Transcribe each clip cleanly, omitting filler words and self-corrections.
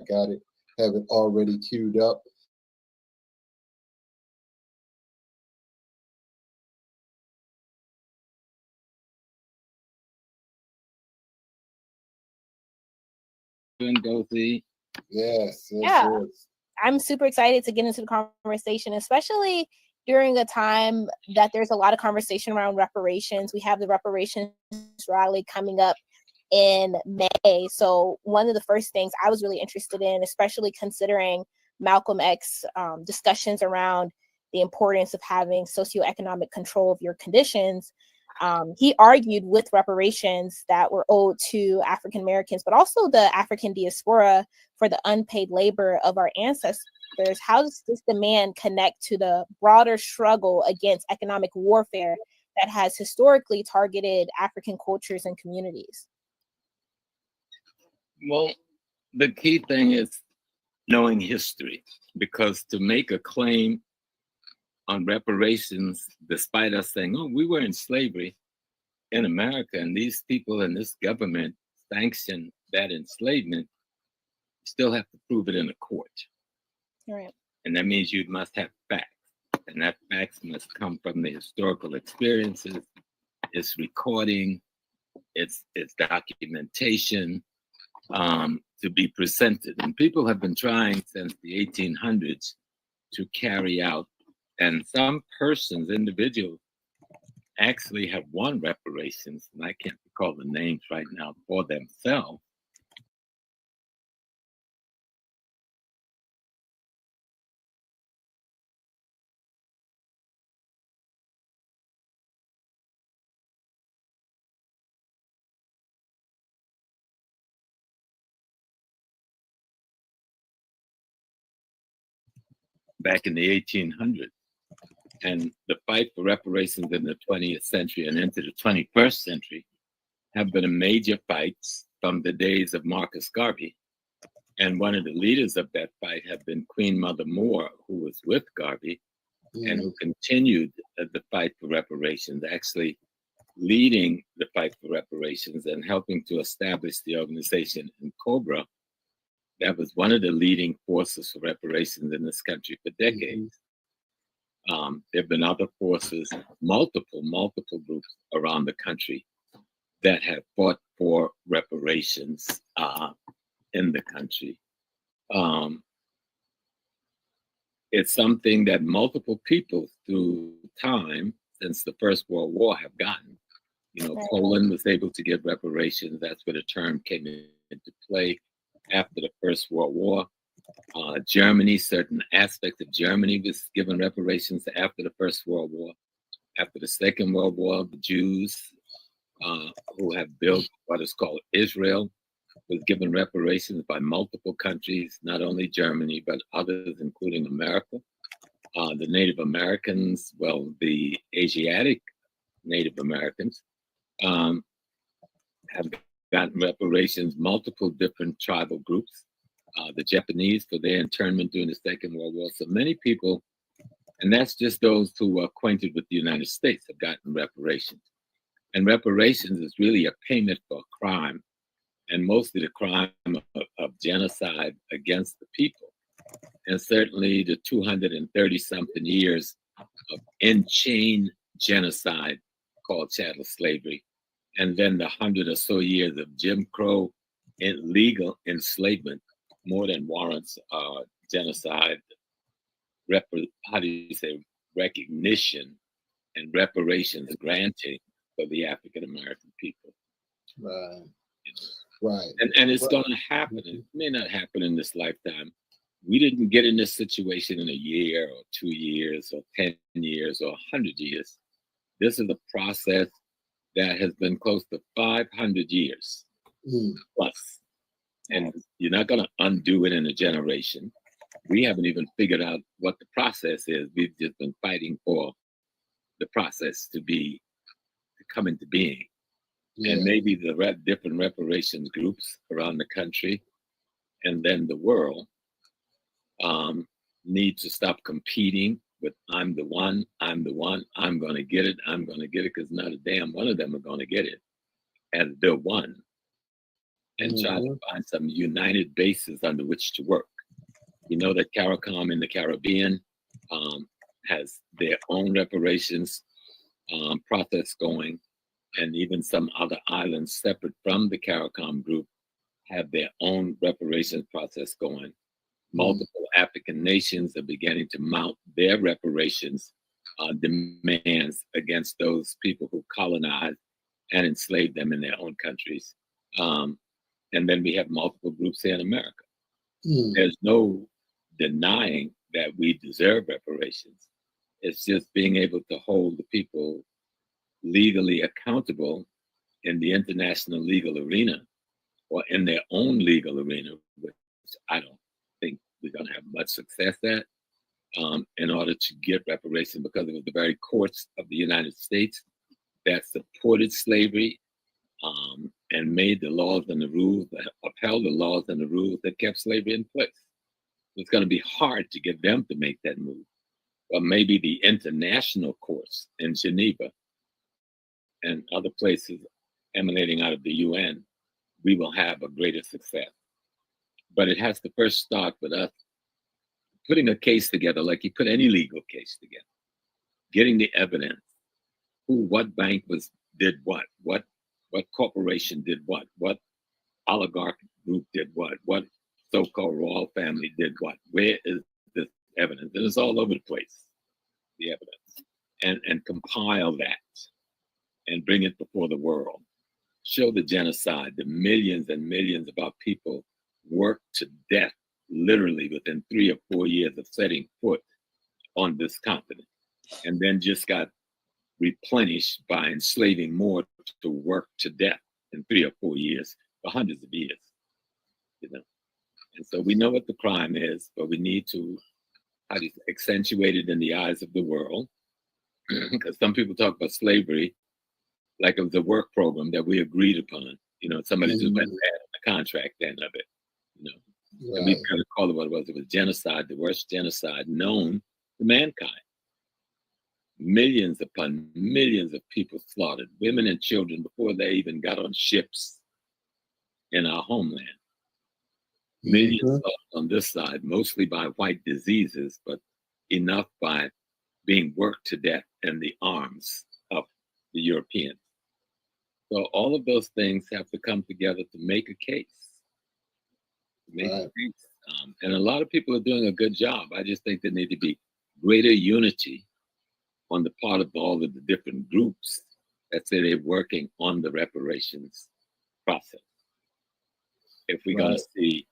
have it already queued up. Dozy. Yes, Yeah. yes. I'm super excited to get into the conversation, especially during a time that there's a lot of conversation around reparations. We have the reparations rally coming up in May. So one of the first things I was really interested in, especially considering Malcolm X discussions around the importance of having socioeconomic control of your conditions, he argued with reparations that were owed to African Americans, but also the African diaspora for the unpaid labor of our ancestors. How does this demand connect to the broader struggle against economic warfare that has historically targeted African cultures and communities? Well, the key thing is knowing history, because to make a claim on reparations, despite us saying, oh, we were in slavery in America and these people and this government sanctioned that enslavement, you still have to prove it in a court. Right. And that means you must have facts. And that facts must come from the historical experiences, its recording, its documentation, to be presented. And people have been trying since the 1800s to carry out, and some persons, individuals, actually have won reparations, and I can't recall the names right now, for themselves. Back in the 1800s. And the fight for reparations in the 20th century and into the 21st century have been a major fights from the days of Marcus Garvey. And one of the leaders of that fight have been Queen Mother Moore, who was with Garvey and who continued the fight for reparations, actually leading the fight for reparations and helping to establish the organization in Cobra. That was one of the leading forces for reparations in this country for decades. There have been other forces, multiple groups around the country that have fought for reparations in the country. It's something that multiple people through time since the First World War have gotten. You know, Poland was able to get reparations. That's where the term came into play after the First World War. Germany, certain aspects of Germany was given reparations after the First World War. After the Second World War, the Jews who have built what is called Israel was given reparations by multiple countries, not only Germany, but others, including America. The Native Americans, well, the Asiatic Native Americans have gotten reparations, multiple different tribal groups. The Japanese for their internment during the Second World War. So many people, and that's just those who are acquainted with the United States, have gotten reparations. And reparations is really a payment for a crime, and mostly the crime of genocide against the people. And certainly the 230-something years of in-chain genocide called chattel slavery, and then the 100 or so years of Jim Crow illegal enslavement more than warrants genocide, recognition and reparations granting for the African American people. Right. Right. And it's going to happen. It may not happen in this lifetime. We didn't get in this situation in a year or 2 years or 10 years or 100 years. This is a process that has been close to 500 years plus. And you're not going to undo it in a generation. We haven't even figured out what the process is. We've just been fighting for the process to come into being. Yeah. And maybe the different reparations groups around the country and then the world need to stop competing with I'm the one, I'm going to get it, because not a damn one of them are going to get it as the one. and try to find some united bases under which to work. We know that CARICOM in the Caribbean has their own reparations process going, and even some other islands separate from the CARICOM group have their own reparations process going. Multiple African nations are beginning to mount their reparations demands against those people who colonized and enslaved them in their own countries. And then we have multiple groups here in America. There's no denying that we deserve reparations. It's just being able to hold the people legally accountable in the international legal arena or in their own legal arena, which I don't think we're going to have much success at, in order to get reparations, because it was the very courts of the United States that supported slavery and made the laws and the rules, upheld the laws and the rules that kept slavery in place. It's going to be hard to get them to make that move. But maybe the international courts in Geneva and other places emanating out of the UN, we will have a greater success. But it has to first start with us putting a case together, like you put any legal case together, getting the evidence, what bank did what corporation did what oligarch group did what so-called royal family did what. Where is this evidence? And it's all over the place, the evidence, and compile that and bring it before the world. Show the genocide, the millions and millions of our people worked to death, literally within 3 or 4 years of setting foot on this continent, and then just got replenished by enslaving more to work to death in 3 or 4 years for hundreds of years. And so we know what the crime is, but we need to accentuate it in the eyes of the world, because some people talk about slavery like it was a work program that we agreed upon. Somebody just went bad on the contract end of it. And we kind of call it what it was. It was genocide, the worst genocide known to mankind. Millions upon millions of people slaughtered, women and children, before they even got on ships in our homeland. Millions lost on this side, mostly by white diseases, but enough by being worked to death in the arms of the Europeans. So all of those things have to come together to make a case. And a lot of people are doing a good job. I just think there need to be greater unity on the part of all of the different groups that say they're working on the reparations process. If we're going to see,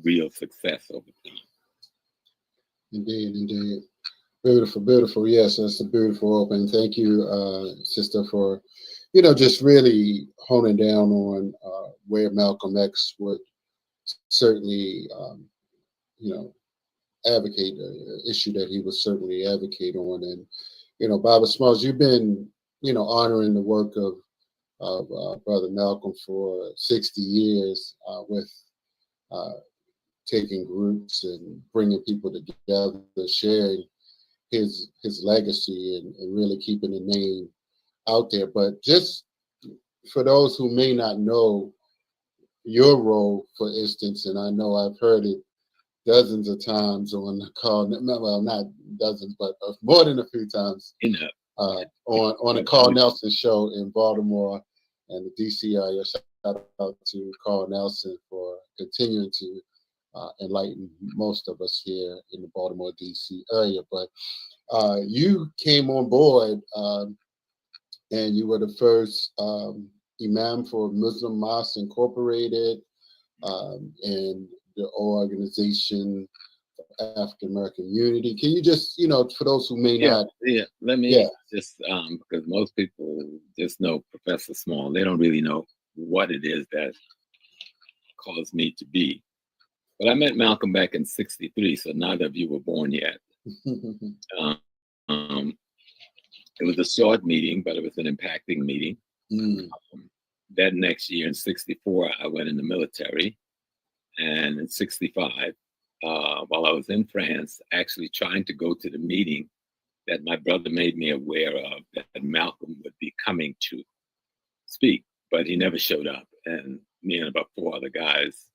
real success over time. Indeed. Beautiful. Yes, that's a beautiful opening. Thank you, sister, for, just really honing down on where Malcolm X would certainly, advocate an issue that he would certainly advocate on. And, Baba Smalls, you've been, honoring the work of Brother Malcolm for 60 years with taking groups and bringing people together, sharing his legacy and really keeping the name out there. But just for those who may not know your role, for instance, and I know I've heard it dozens of times on the call, well, not dozens, but more than a few times on the Carl Nelson show in Baltimore and the DC area. Shout out to Carl Nelson for continuing to enlighten most of us here in the Baltimore, DC area. But you came on board and you were the first imam for Muslim Mosque Incorporated and the organization for African American Unity. Can you just, for those who may not. Let me just, because most people just know Professor Small. They don't really know what it is that caused me to be. But I met Malcolm back in '63, so neither of you were born yet. It was a short meeting, but it was an impacting meeting. That next year in '64, I went in the military. And in '65, while I was in France, actually trying to go to the meeting that my brother made me aware of, that Malcolm would be coming to speak, but he never showed up. And me and about 4 other guys.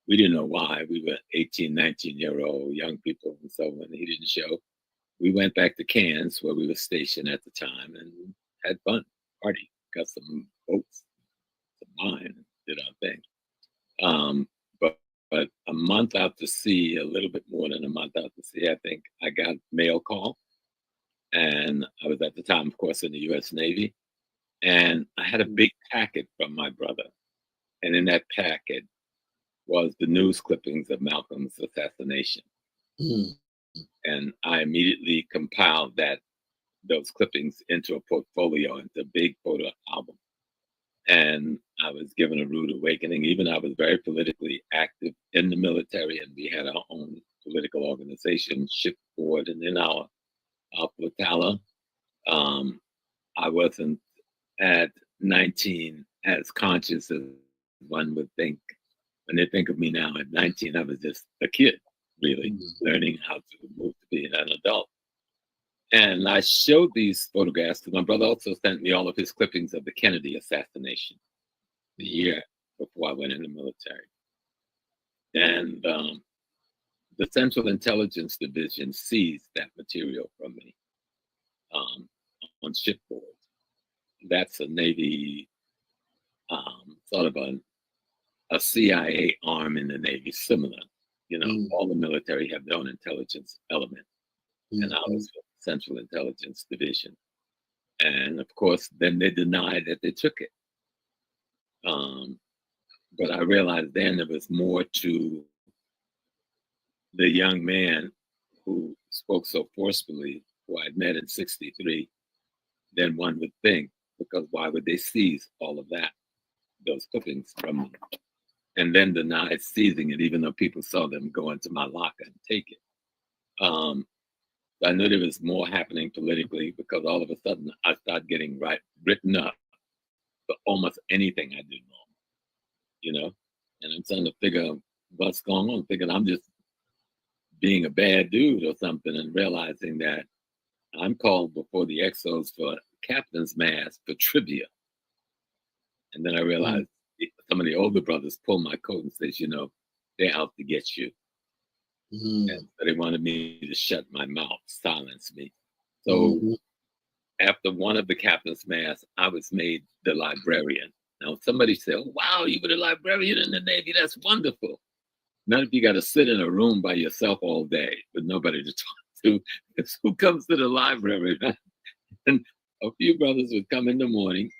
We didn't know why. We were 18, 19-year-old young people. And so when he didn't show, we went back to Cairns, where we were stationed at the time, and had fun, party, got some boats, some wine, did our thing. But a month out to sea, a little bit more than a month out to sea, I think I got mail call. And I was at the time, of course, in the U.S. Navy. And I had a big packet from my brother. And in that packet was the news clippings of Malcolm's assassination. Mm. And I immediately compiled those clippings into a portfolio, into a big photo album. And I was given a rude awakening. Even I was very politically active in the military, and we had our own political organization, shipboard, and in our flotilla. I wasn't at 19 as conscious as one would think. When they think of me now at 19, I was just a kid, really, learning how to move to be an adult. And I showed these photographs because my brother also sent me all of his clippings of the Kennedy assassination the year before I went in the military. And the Central Intelligence Division seized that material from me on shipboard. That's a Navy, sort of a CIA arm in the Navy, similar. All the military have their own intelligence element. And I was with the Central Intelligence Division. And of course, then they denied that they took it. But I realized then there was more to the young man who spoke so forcefully, who I'd met in '63, than one would think, because why would they seize all of that, those clippings from me, and then deny seizing it, even though people saw them go into my locker and take it? I knew there was more happening politically, because all of a sudden I started getting written up for almost anything I did wrong, and I'm trying to figure what's going on, thinking I'm just being a bad dude or something, and realizing that I'm called before the XOs for captain's mast for trivia. And then I realized some of the older brothers pulled my coat and says, they're out to get you. And so they wanted me to shut my mouth, silence me. So after one of the captain's masts, I was made the librarian. Now somebody said, oh, wow, you were the librarian in the Navy. That's wonderful. Not if you got to sit in a room by yourself all day with nobody to talk to. It's who comes to the library. And a few brothers would come in the morning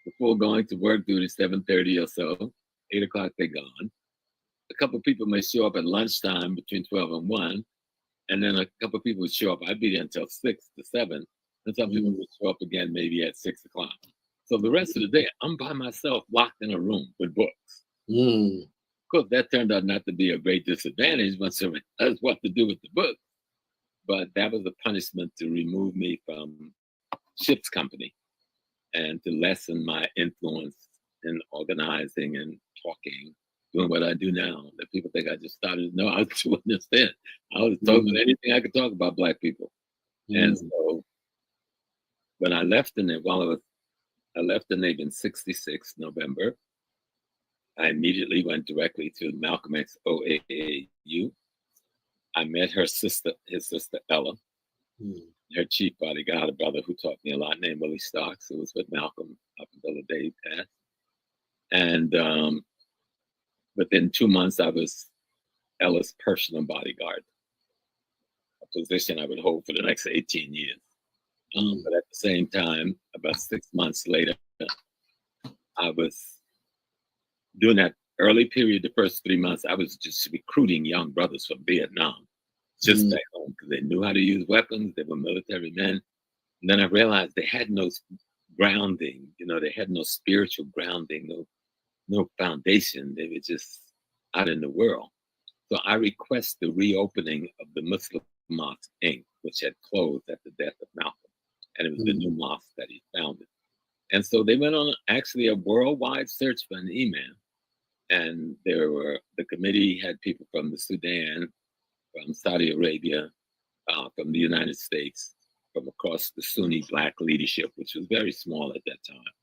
before going to work duty, 7:30 or so. 8 o'clock, they're gone. A couple of people may show up at lunchtime between 12 and 1. And then a couple of people would show up. I'd be there until 6 to 7. And some people would show up again maybe at 6 o'clock. So the rest of the day, I'm by myself, locked in a room with books. Of course, that turned out not to be a great disadvantage once someone knows what to do with the book. But that was a punishment to remove me from ship's company and to lessen my influence in organizing and talking, doing what I do now. That people think I just started. No, I was doing this then. I was talking about anything I could talk about Black people. And so when I left the Navy, I left the Navy in '66, November. I immediately went directly to Malcolm X OAAU. I met his sister Ella, her chief bodyguard, a brother who taught me a lot, named Willie Starks, who was with Malcolm up until the day he passed. And within 2 months, I was Ella's personal bodyguard, a position I would hold for the next 18 years. But at the same time, about 6 months later, I was during that early period, the first 3 months, I was just recruiting young brothers from Vietnam, just back home, because they knew how to use weapons. They were military men. And then I realized they had no grounding, they had no spiritual grounding, no foundation. They were just out in the world. So I request the reopening of the Muslim Mosque Inc., which had closed at the death of Malcolm. And it was the new mosque that he founded. And so they went on actually a worldwide search for an imam. And the committee had people from the Sudan, from Saudi Arabia, from the United States, from across the Sunni Black leadership, which was very small at that time.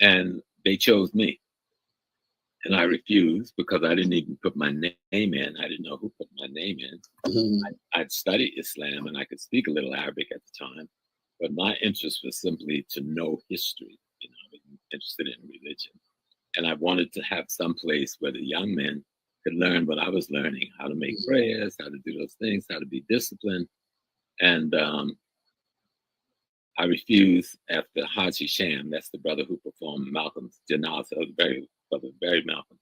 And they chose me. And I refused because I didn't even put my name in. I didn't know who put my name in. I'd studied Islam and I could speak a little Arabic at the time, but my interest was simply to know history. You know, I was interested in religion. And I wanted to have some place where the young men could learn what I was learning, how to make prayers, how to do those things, how to be disciplined. And I refused after Haji Sham, that's the brother who performed Malcolm's janazah, brother Barry Malcolm,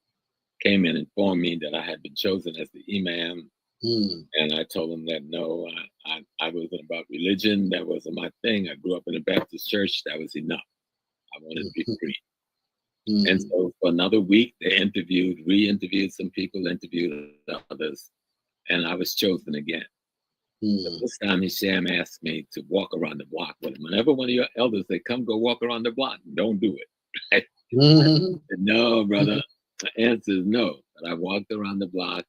came in and informed me that I had been chosen as the imam. And I told him that no, I wasn't about religion. That wasn't my thing. I grew up in a Baptist church. That was enough. I wanted to be free. And so for another week, they re-interviewed some people, interviewed others, and I was chosen again. So this time, Hisham asked me to walk around the block with him. Whenever one of your elders say, "Come, go walk around the block," don't do it. Right? Said, no, brother. The answer is no. But I walked around the block.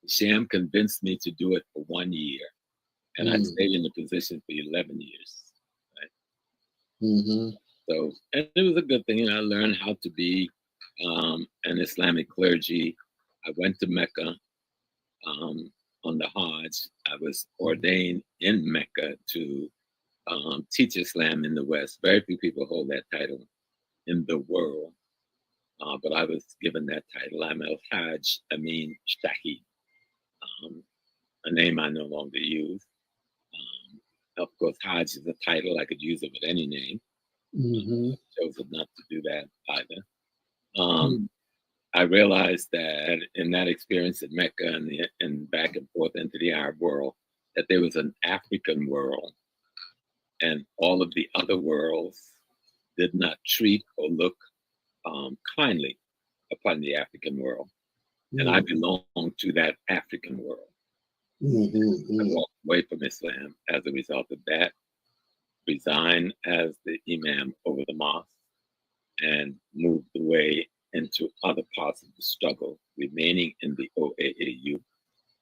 Hisham convinced me to do it for 1 year, and I stayed in the position for 11 years. Right? So, and it was a good thing. I learned how to be an Islamic clergy. I went to Mecca on the Hajj. I was ordained in Mecca to teach Islam in the West. Very few people hold that title in the world, but I was given that title. I'm Al-Hajj Amin Shahid, a name I no longer use. Of course, Hajj is a title. I could use it with any name. I chose not to do that either. I realized that in that experience at Mecca and back and forth into the Arab world, that there was an African world, and all of the other worlds did not treat or look kindly upon the African world. And I belong to that African world. I walked away from Islam as a result of that, resigned as the imam over the mosque, and moved away into other parts of the struggle, remaining in the OAAU.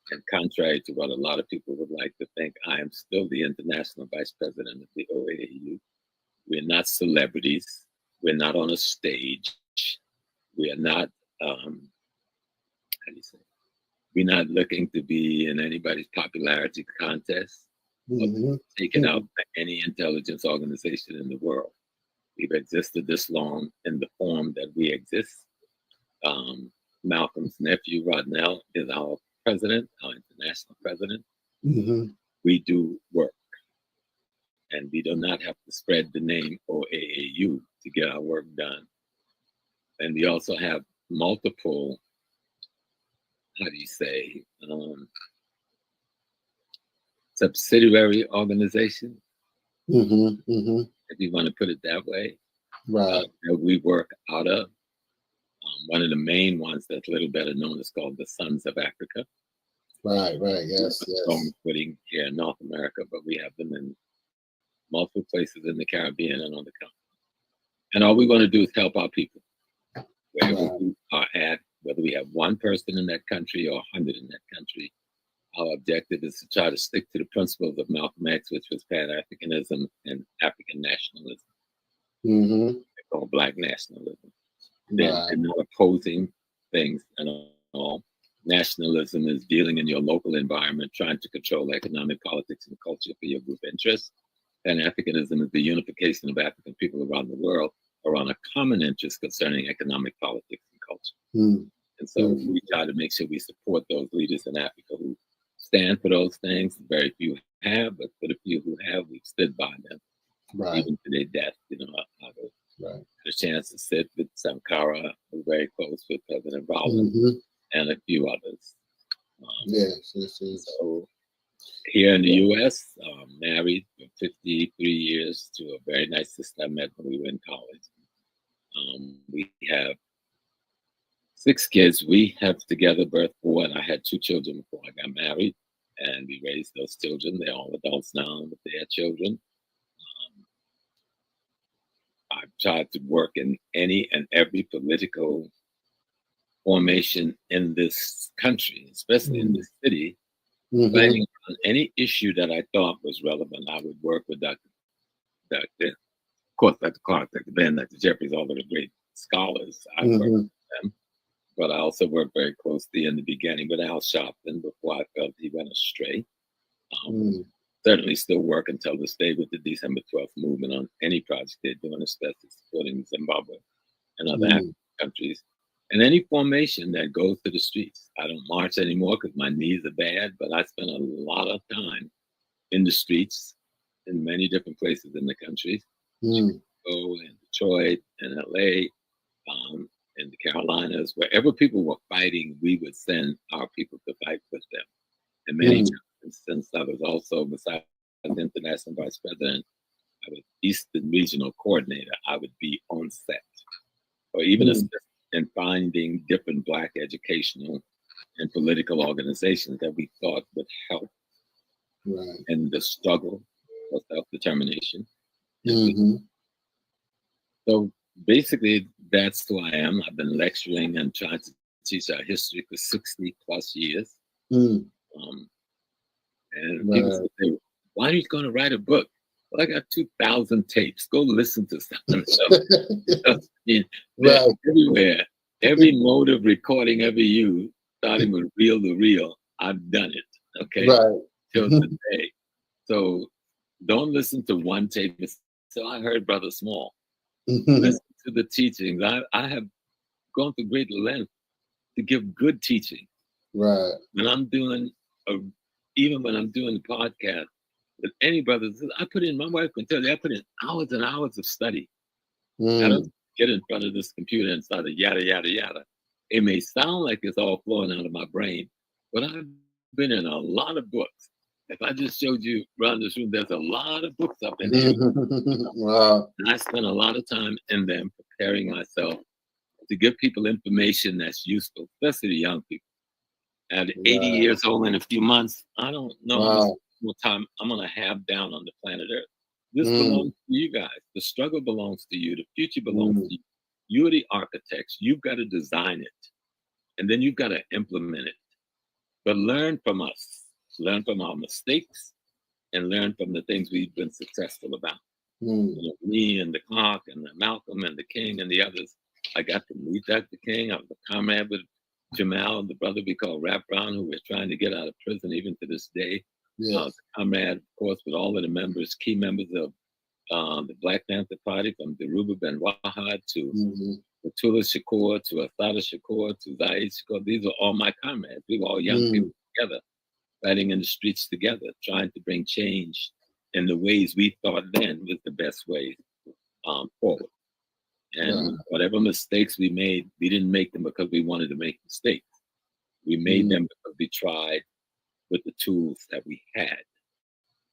And contrary to what a lot of people would like to think, I am still the international vice president of the OAAU. We're not celebrities. We're not on a stage. We are not, how do you say? We're not looking to be in anybody's popularity contest or taken out by any intelligence organization in the world. We've existed this long in the form that we exist. Malcolm's nephew, Rodnell, is our president, our international president. We do work, and we do not have to spread the name OAAU to get our work done. And we also have multiple, how do you say, subsidiary organizations, if you want to put it that way, that we work out of. One of the main ones that's a little better known is called the Sons of Africa. Yes. Footing here in North America, but we have them in multiple places in the Caribbean and on the continent. And all we want to do is help our people, wherever we are at, whether we have one person in that country or 100 in that country. Our objective is to try to stick to the principles of Malcolm X, which was Pan-Africanism and African nationalism. They call Black nationalism. They're not opposing things at all. Nationalism is dealing in your local environment, trying to control economic, politics, and culture for your group interests. Pan-Africanism is the unification of African people around the world around a common interest concerning economic, politics, and culture. And so we try to make sure we support those leaders in Africa who stand for those things. Very few have, but for the few who have, we've stood by them, even to their death. You know, I had a chance to sit with Sankara, who's very close with President Rowland, and a few others. So here in the U.S., married for 53 years to a very nice sister I met when we were in college. We have 6 kids. We have together birthed 4, and I had 2 children before I got married, and we raised those children. They're all adults now with their children. I've tried to work in any and every political formation in this country, especially in this city. Fighting on any issue that I thought was relevant, I would work with Dr. Clark, Dr. Ben, Dr. Jeffries, all of the great scholars. I worked with them. but I also worked very closely in the beginning with Al Sharpton before I felt he went astray. Certainly still work until this day with the December 12th movement on any project they're doing, especially supporting Zimbabwe and other African countries. And any formation that goes to the streets. I don't march anymore because my knees are bad, but I spend a lot of time in the streets in many different places in the country. Chicago and Detroit and LA, in the Carolinas, wherever people were fighting, we would send our people to fight with them. And many times, since I was also, besides the international vice president, I was Eastern regional coordinator, I would be on set, or even assist in finding different Black educational and political organizations that we thought would help in the struggle for self-determination. So basically, that's who I am. I've been lecturing and trying to teach our history for 60 plus years. And people say, why are you going to write a book? Well, I got 2,000 tapes. Go listen to some. Everywhere. Every mode of recording ever used, starting with reel to reel, I've done it. Okay. Till today. So don't listen to one tape. So I heard Brother Small. Listen to the teachings. I have gone to great length to give good teaching. When I'm doing even when I'm doing the podcast with any brothers, I put in, my wife can tell you, I put in hours and hours of study. I don't get in front of this computer and start yada, yada, yada. It may sound like it's all flowing out of my brain, but I've been in a lot of books. If I just showed you around this room, there's a lot of books up in there. And I spend a lot of time in them preparing myself to give people information that's useful, especially the young people. At 80 years old in a few months, I don't know how much time I'm going to have down on the planet Earth. This belongs to you guys. The struggle belongs to you. The future belongs to you. You're the architects. You've got to design it. And then you've got to implement it. But learn from us. Learn from our mistakes and learn from the things we've been successful about. You know, me and the Clark and the Malcolm and the King and the others. I got to meet Dr. King. I was a comrade with Jamal, the brother we call Rap Brown, who we're trying to get out of prison even to this day. Comrade, of course, with all of the members, key members of the Black Panther Party, from Deruba Ben Wahad to Tula Shakur to Asada Shakur to Zaid Shakur. These are all my comrades. We were all young people together, fighting in the streets together, trying to bring change in the ways we thought then was the best way forward. And whatever mistakes we made, we didn't make them because we wanted to make mistakes. We made them because we tried with the tools that we had.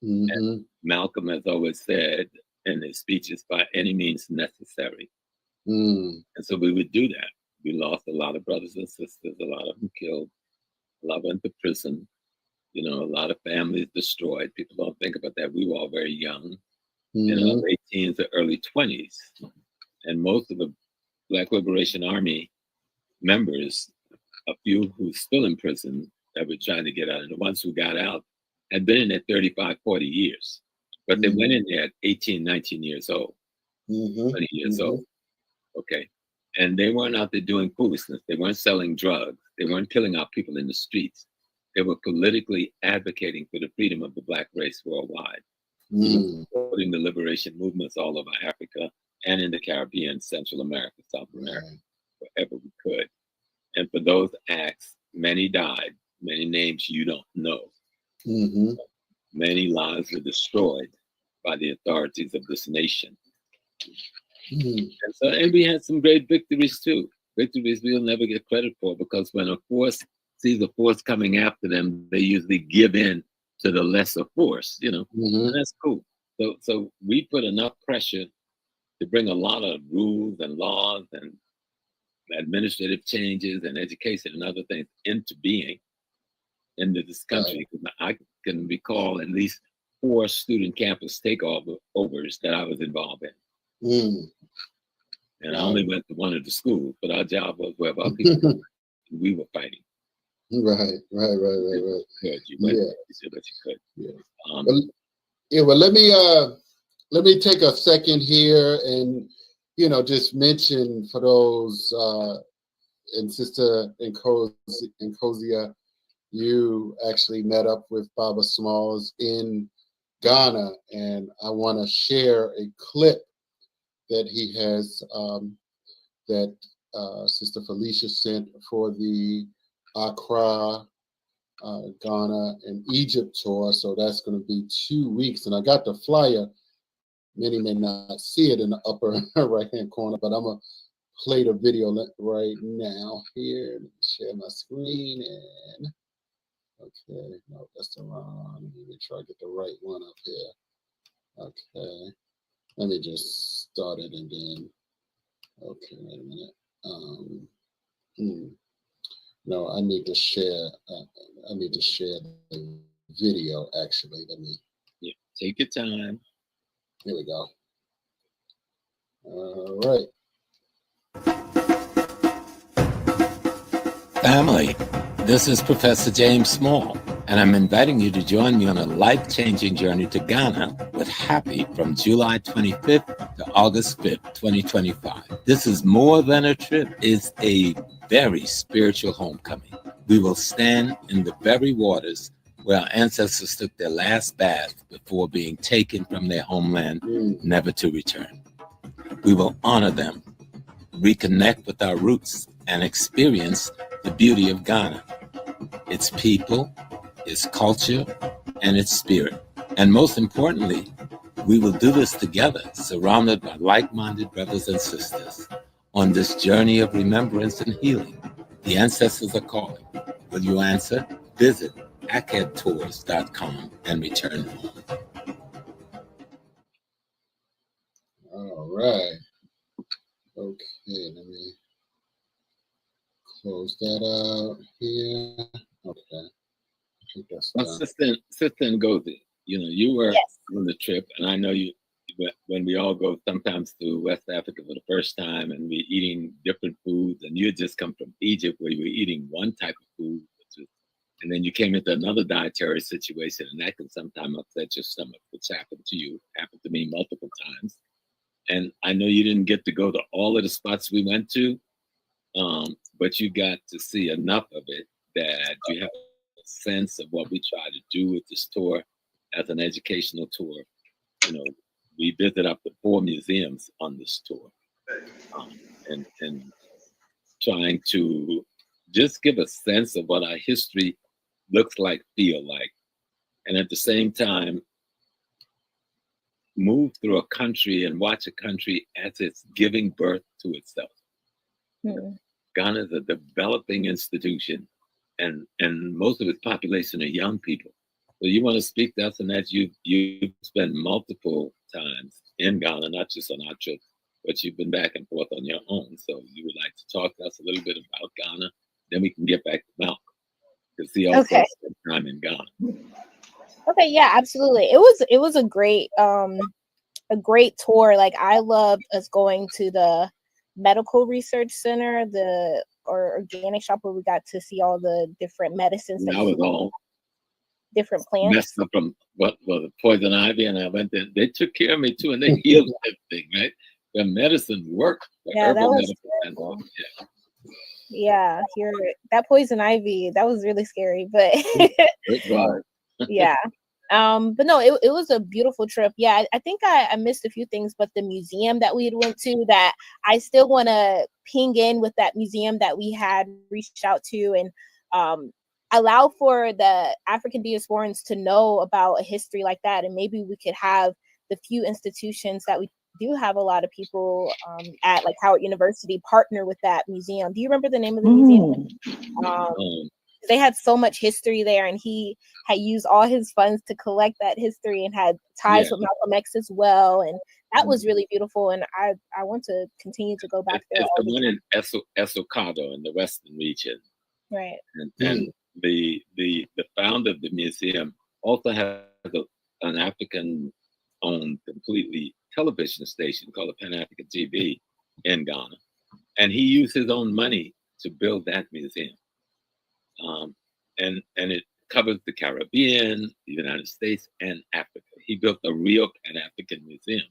And Malcolm has always said in his speeches, by any means necessary. And so we would do that. We lost a lot of brothers and sisters, a lot of them killed, a lot went to prison, you know, a lot of families destroyed. People don't think about that. We were all very young, in our late teens or early 20s. And most of the Black Liberation Army members, a few who's still in prison that were trying to get out, and the ones who got out had been in there 35, 40 years. But they went in there at 18, 19 years old, 20 years old. Okay. And they weren't out there doing foolishness. They weren't selling drugs. They weren't killing our people in the streets. They were politically advocating for the freedom of the Black race worldwide, supporting the liberation movements all over Africa and in the Caribbean, Central America, South America, wherever we could. And for those acts, many died, many names you don't know. Many lives were destroyed by the authorities of this nation. And we had some great victories too. Victories we'll never get credit for, because when a force sees a force coming after them, they usually give in to the lesser force, you know, and that's cool. So we put enough pressure to bring a lot of rules and laws and administrative changes and education and other things into being into this country. I can recall at least 4 student campus takeovers that I was involved in. And I only went to one of the schools, but our job was wherever our people we were fighting. Right. You did what you could. Well, let me take a second here and, you know, just mention for those and Sister Nkosia, you actually met up with Baba Smalls in Ghana, and I want to share a clip that he has that Sister Felicia sent for the Accra, Ghana, and Egypt tour. So that's going to be 2 weeks, and I got the flyer. Many may not see it in the upper right-hand corner, but I'm going to play the video right now here. Let me share my screen, and okay, no, that's the wrong. Let me make sure I get the right one up here. Okay, let me just start it and then, okay, wait a minute. No, I need to share. I need to share the video. Actually, let me. Yeah, take your time. Here we go. All right. Family, this is Professor James Small, and I'm inviting you to join me on a life-changing journey to Ghana with Happy from July 25th to August 5th, 2025. This is more than a trip. It's a very spiritual homecoming. We will stand in the very waters where our ancestors took their last bath before being taken from their homeland, never to return. We will honor them, reconnect with our roots, and experience the beauty of Ghana, its people, its culture, and its spirit. And most importantly, we will do this together, surrounded by like-minded brothers and sisters on this journey of remembrance and healing. The ancestors are calling. Will you answer? Visit akadtours.com and return home. All right. Okay, let me close that out here. Okay. I think that's Well, done. Sister Ngozi, you were Yes. on the trip, and I know you. When we all go sometimes to West Africa for the first time, and we're eating different foods, and you had just come from Egypt where you were eating one type of food, and then you came into another dietary situation, and that can sometimes upset your stomach, which happened to you, happened to me multiple times. And I know you didn't get to go to all of the spots we went to, but you got to see enough of it that you have a sense of what we try to do with this tour as an educational tour. We visit up to 4 museums on this tour, and trying to just give a sense of what our history looks like, feel like, and at the same time move through a country and watch a country as it's giving birth to itself. Ghana is a developing institution, and most of its population are young people. So you want to speak to us, and that you've spent multiple times in Ghana, not just on our trip, but you've been back and forth on your own. So you would like to talk to us a little bit about Ghana, then we can get back to Malcolm, because he also spent time in Ghana. Okay, yeah, absolutely. It was a great tour. Like, I loved us going to the medical research center, the organic shop, where we got to see all the different medicines. That was all different plants. Messed up from the poison ivy, and I went there. They took care of me too, and they healed everything. Right, the medicine worked. Yeah, that was terrible. Yeah, here that poison ivy, that was really scary, but yeah. But no, it was a beautiful trip. Yeah, I think I missed a few things, but the museum that we had went to, that I still want to ping in with, that museum that we had reached out to, and allow for the African diasporans to know about a history like that. And maybe we could have the few institutions that we do have a lot of people at, like Howard University, partner with that museum. Do you remember the name of the museum? They had so much history there, and he had used all his funds to collect that history, and had ties with Malcolm X as well, and that was really beautiful. And I want to continue to go back there. It's the one in Esokado in the Western region, right? And the founder of the museum also has an African-owned completely television station called the Pan African TV in Ghana, and he used his own money to build that museum. And it covers the Caribbean, the United States, and Africa. He built a real Pan-African museum.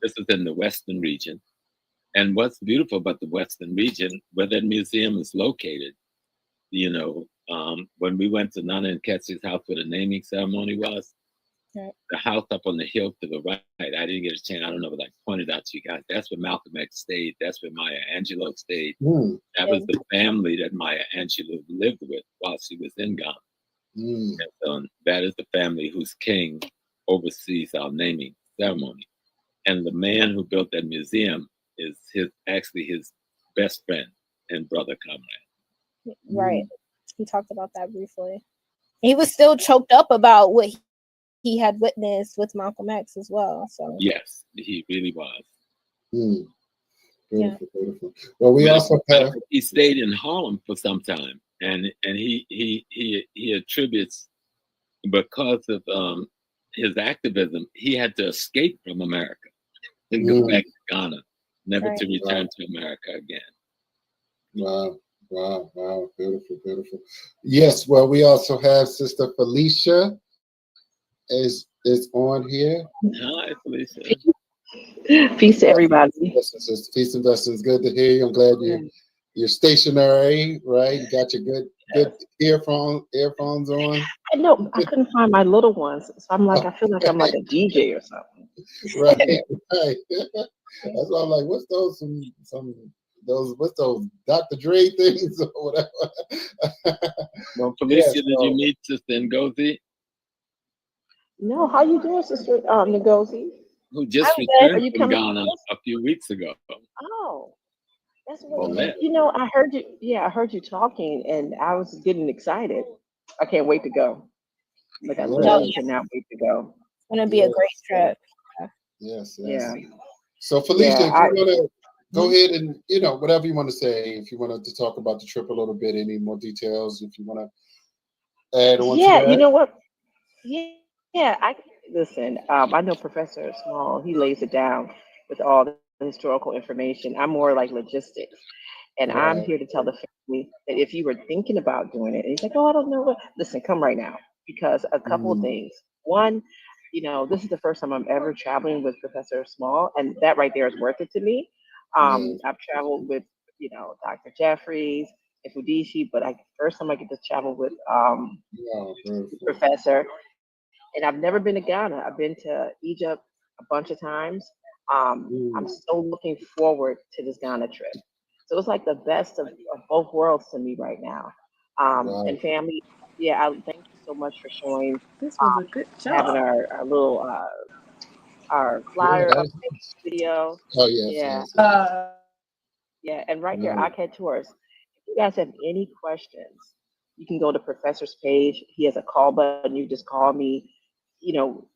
This is in the Western region. And what's beautiful about the Western region, where that museum is located, when we went to Nana and Ketsy's house where the naming ceremony was, Right. the house up on the hill to the right, I didn't get a chance, I don't know, but I pointed out to you guys, that's where Malcolm X stayed, that's where Maya Angelou stayed. That was the family that Maya Angelou lived with while she was in Ghana. And so that is the family whose king oversees our naming ceremony. And the man who built that museum is actually his best friend and brother comrade. Right. He talked about that briefly. He was still choked up about what he had witnessed with Malcolm X as well. So yes, he really was. Beautiful, beautiful. Well, we also have. He stayed in Harlem for some time, and he attributes, because of his activism, he had to escape from America and go back to Ghana, never to return to America again. Wow. Beautiful, beautiful. Yes, well, we also have Sister Felicia is on here. Hi, Felicia. Peace to everybody. Peace and blessings. Good to hear you. I'm glad you're stationary, right? You got your good earphones on. I know I couldn't find my little ones, so I'm like, I feel like I'm like a DJ or something. Right. That's why I'm like, what's those what's those Dr. Dre things or whatever? Well, Felicia, did you meet Sister Ngozi? No, how you doing, Sister Ngozi? Who just returned from Ghana a few weeks ago. Oh, that's what I heard you. Yeah, I heard you talking, and I was getting excited. I can't wait to go. Like I literally cannot wait to go. It's gonna be a great trip. Yes. Yeah. So Felicia, if you want to go ahead and whatever you want to say, if you wanted to talk about the trip a little bit, any more details, if you want to add on. Yeah, you know what? Yeah, listen. I know Professor Small. He lays it down with all the historical information. I'm more like logistics, and I'm here to tell the family that if you were thinking about doing it, and he's like, "Oh, I don't know what." Listen, come right now, because a couple of things. One, this is the first time I'm ever traveling with Professor Small, and that right there is worth it to me. I've traveled with Dr. Jeffries and Fudishi, but first time I get to travel with Professor. And I've never been to Ghana. I've been to Egypt a bunch of times. I'm so looking forward to this Ghana trip. So it's like the best of both worlds to me right now. And family, I thank you so much for showing. This was a good job. Having our little our flyer video. Oh yes. Yeah, and right here, iCat Tours. If you guys have any questions, you can go to Professor's page. He has a call button. You just call me.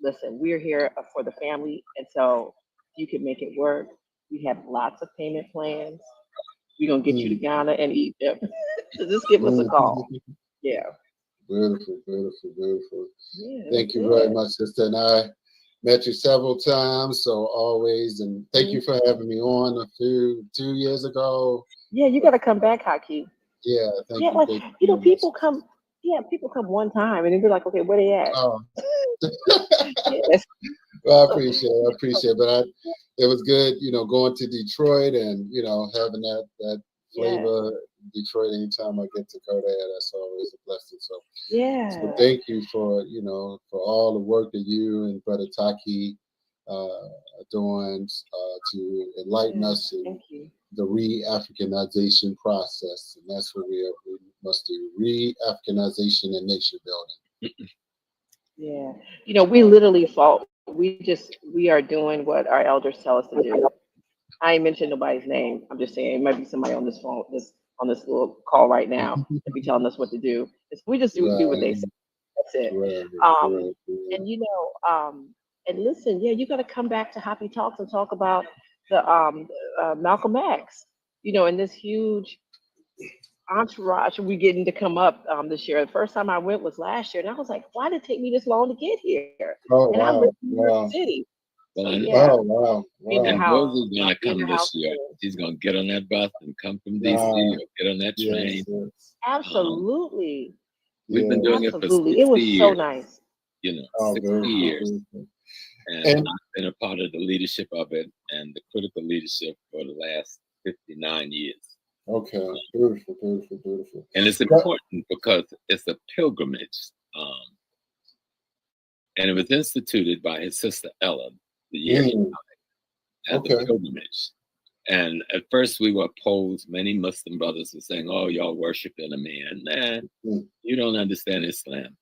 Listen, we're here for the family, and so you can make it work. We have lots of payment plans. We're gonna get you to Ghana and Egypt. So just give us a call. Yeah. Beautiful. Yeah, thank you very much, sister. And I met you several times, so always, and thank you for having me on 2 years ago. Yeah, you got to come back, Haki. Yeah, thank you. Like, people come. Yeah, people come one time and then be like, okay, where they at? Oh. Yes. Well, I appreciate it. But it was good, going to Detroit and, having that flavor. Detroit, anytime I get to go there, that's always a blessing. So thank you for all the work that you and Brother Taki are doing to enlighten us in the re-Africanization process. And that's what we must do, re-Africanization and nation building. Yeah. We literally fought. We are doing what our elders tell us to do. I ain't mentioned nobody's name. I'm just saying it might be somebody on this phone, on this little call right now, that be telling us what to do. We just do what they say. That's it. And and listen, you got to come back to Happy Talks and talk about the Malcolm X. And this huge entourage we getting to come up this year. The first time I went was last year, and I was like, why did it take me this long to get here? And I live in New York City. Wow. And Rosie's gonna come this year. She's gonna get on that bus and come from DC or get on that train. Yes. Absolutely. We've been doing it for 60 It was years. so nice. 60 years. And And I've been a part of the leadership of it and the critical leadership for the last 59 years. okay, beautiful, beautiful, beautiful. And it's But, important because it's a pilgrimage. And it was instituted by his sister Ella the year he mm, as okay. a pilgrimage. And at first we were opposed. Many Muslim brothers were saying, oh, y'all worshiping a man. Nah, Mm, you don't understand Islam.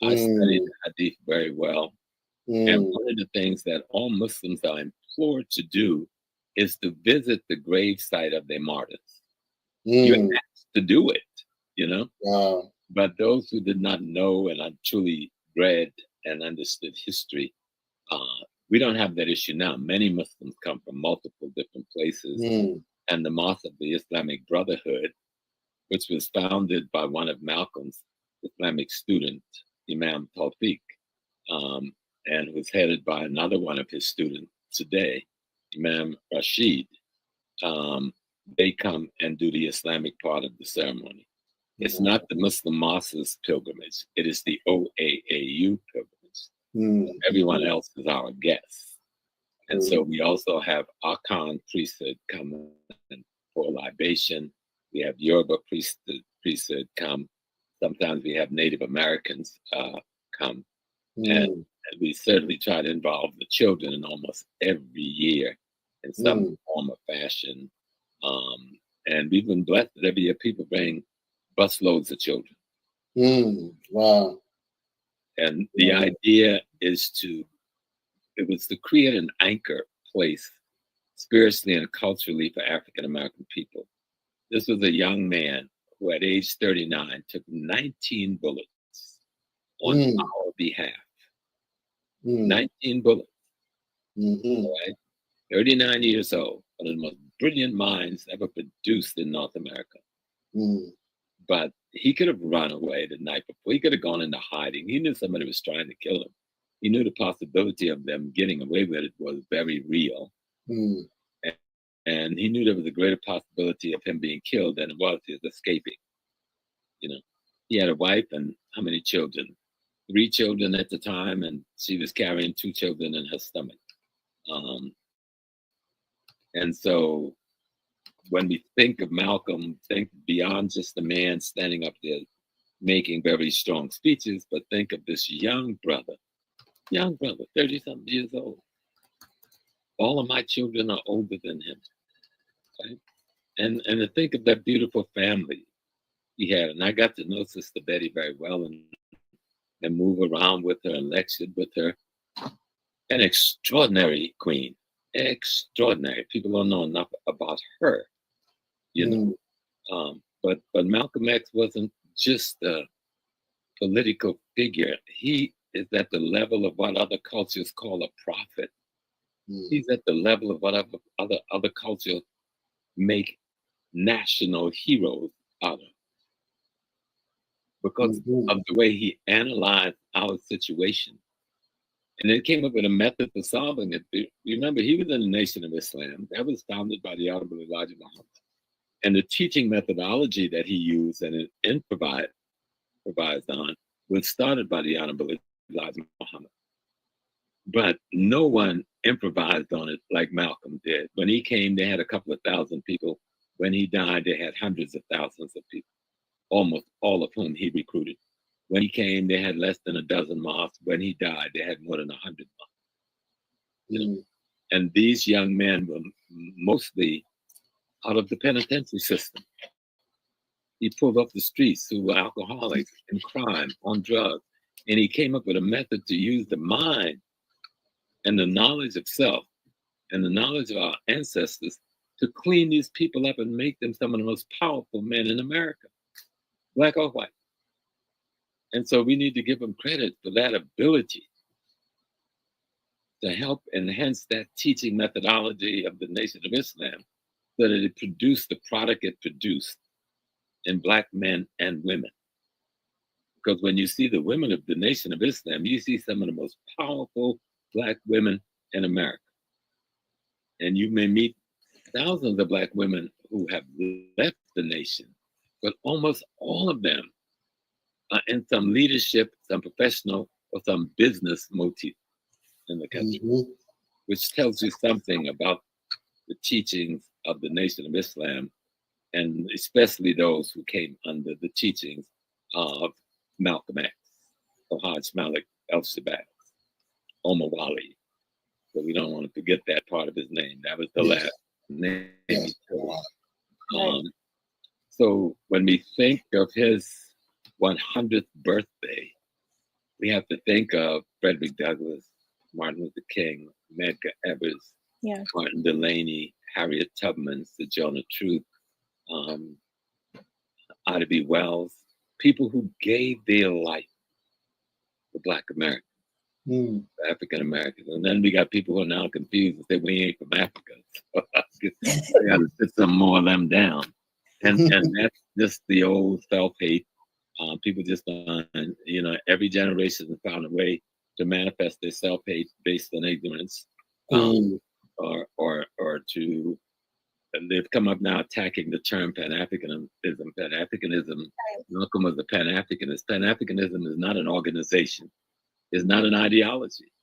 I studied mm, the Hadith very well. And mm, one of the things that all Muslims are implored to do is to visit the grave site of their martyrs. You're mm. asked to do it, you know? Wow. But those who did not know and truly read and understood history, we don't have that issue now. Many Muslims come from multiple different places. Mm, And the Mosque of the Islamic Brotherhood, which was founded by one of Malcolm's Islamic students, Imam Tawfiq, and was headed by another one of his students today, Imam Rashid. They come and do the Islamic part of the ceremony. It's not the Muslim Mosque's pilgrimage. It is the OAAU pilgrimage. mm, Everyone else is our guest. And so mm, we also have Akan priesthood come for libation. We have Yoruba priesthood come. Sometimes we have Native Americans come. And mm, we certainly try to involve the children in almost every year in some mm, form or fashion. And we've been blessed that every year people bring busloads of children. wow. And the Wow. idea is it was to create an anchor place spiritually and culturally for African American people. This was a young man who at age 39 took 19 bullets on Mm, our behalf. mm, 19 bullets, mhm, right? 39 years old, one of the most brilliant minds ever produced in North America. mm, But he could have run away the night before. He could have gone into hiding. He knew somebody was trying to kill him. He knew the possibility of them getting away with it was very real. mm, And he knew there was a greater possibility of him being killed than it was his escaping. You know, he had a wife and how many children? 3 children at the time, and she was carrying 2 children in her stomach. And so when we think of Malcolm, think beyond just the man standing up there making very strong speeches, but think of this young brother, 30-something years old. All of my children are older than him, right? And to think of that beautiful family he had. And I got to know Sister Betty very well and move around with her and lectured with her. An extraordinary queen, extraordinary. People don't know enough about her, you know. But Malcolm X wasn't just a political figure. He is at the level of what other cultures call a prophet. mm, He's at the level of what other cultures make national heroes out of, because mhm, of the way he analyzed our situation. And then came up with a method for solving it. Remember, he was in the Nation of Islam. That was founded by the Honorable Elijah Muhammad. And the teaching methodology that he used and improvised on was started by the Honorable Elijah Muhammad. But no one improvised on it like Malcolm did. When he came, they had a couple of thousand people. When he died, they had hundreds of thousands of people, almost all of whom he recruited. When he came, they had less than a dozen mosques. When he died, they had more than 100 mosques. You know? And these young men were mostly out of the penitentiary system. He pulled off the streets who were alcoholics and crime, on drugs. And he came up with a method to use the mind and the knowledge of self and the knowledge of our ancestors to clean these people up and make them some of the most powerful men in America, black or white. And so we need to give them credit for that ability to help enhance that teaching methodology of the Nation of Islam so that it produced the product it produced in black men and women. Because when you see the women of the Nation of Islam, you see some of the most powerful black women in America. And you may meet thousands of black women who have left the nation, but almost all of them are in some leadership, some professional, or some business motive. in the country, Mhm. which tells you something about the teachings of the Nation of Islam, and especially those who came under the teachings of Malcolm X, of Hajj Malik El-Shabazz, Omar Wali. So we don't want to forget that part of his name. That was the Yes. last name Yes. he chose. Right. So when we think of his 100th birthday, we have to think of Frederick Douglass, Martin Luther King, Medgar Evers, Yeah. Martin Delaney, Harriet Tubman, Sojourner Truth, Ida B. Wells, people who gave their life for Black Americans, Mm. African Americans. And then we got people who are now confused and say, we ain't from Africa. So I got to sit some more of them down. And that's just the old self-hate. People just, every generation has found a way to manifest their self-hate based on ignorance, or to, and they've come up now attacking the term Pan-Africanism. Pan-Africanism, Malcolm was a Pan-Africanist. Pan-Africanism is not an organization. It's not an ideology.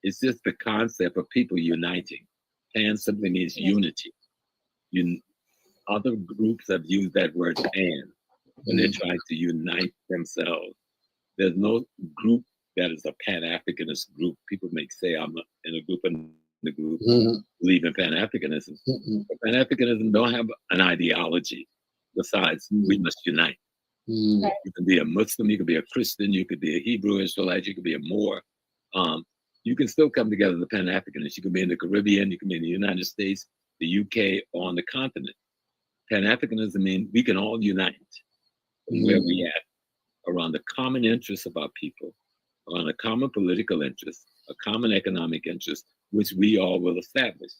It's just the concept of people uniting. Pan simply means unity. Other groups have used that word pan when they're trying to unite themselves. There's no group that is a Pan-Africanist group. People may say, I'm in a group, and the group believe in Pan-Africanism. But Pan-Africanism don't have an ideology besides we must unite. You can be a Muslim, you can be a Christian, you could be a Hebrew Israelite, you could be a Moor. You can still come together as a Pan-Africanist. You can be in the Caribbean, you can be in the United States, the UK, or on the continent. Pan-Africanism means we can all unite from where we at around the common interests of our people, around a common political interest, a common economic interest, which we all will establish.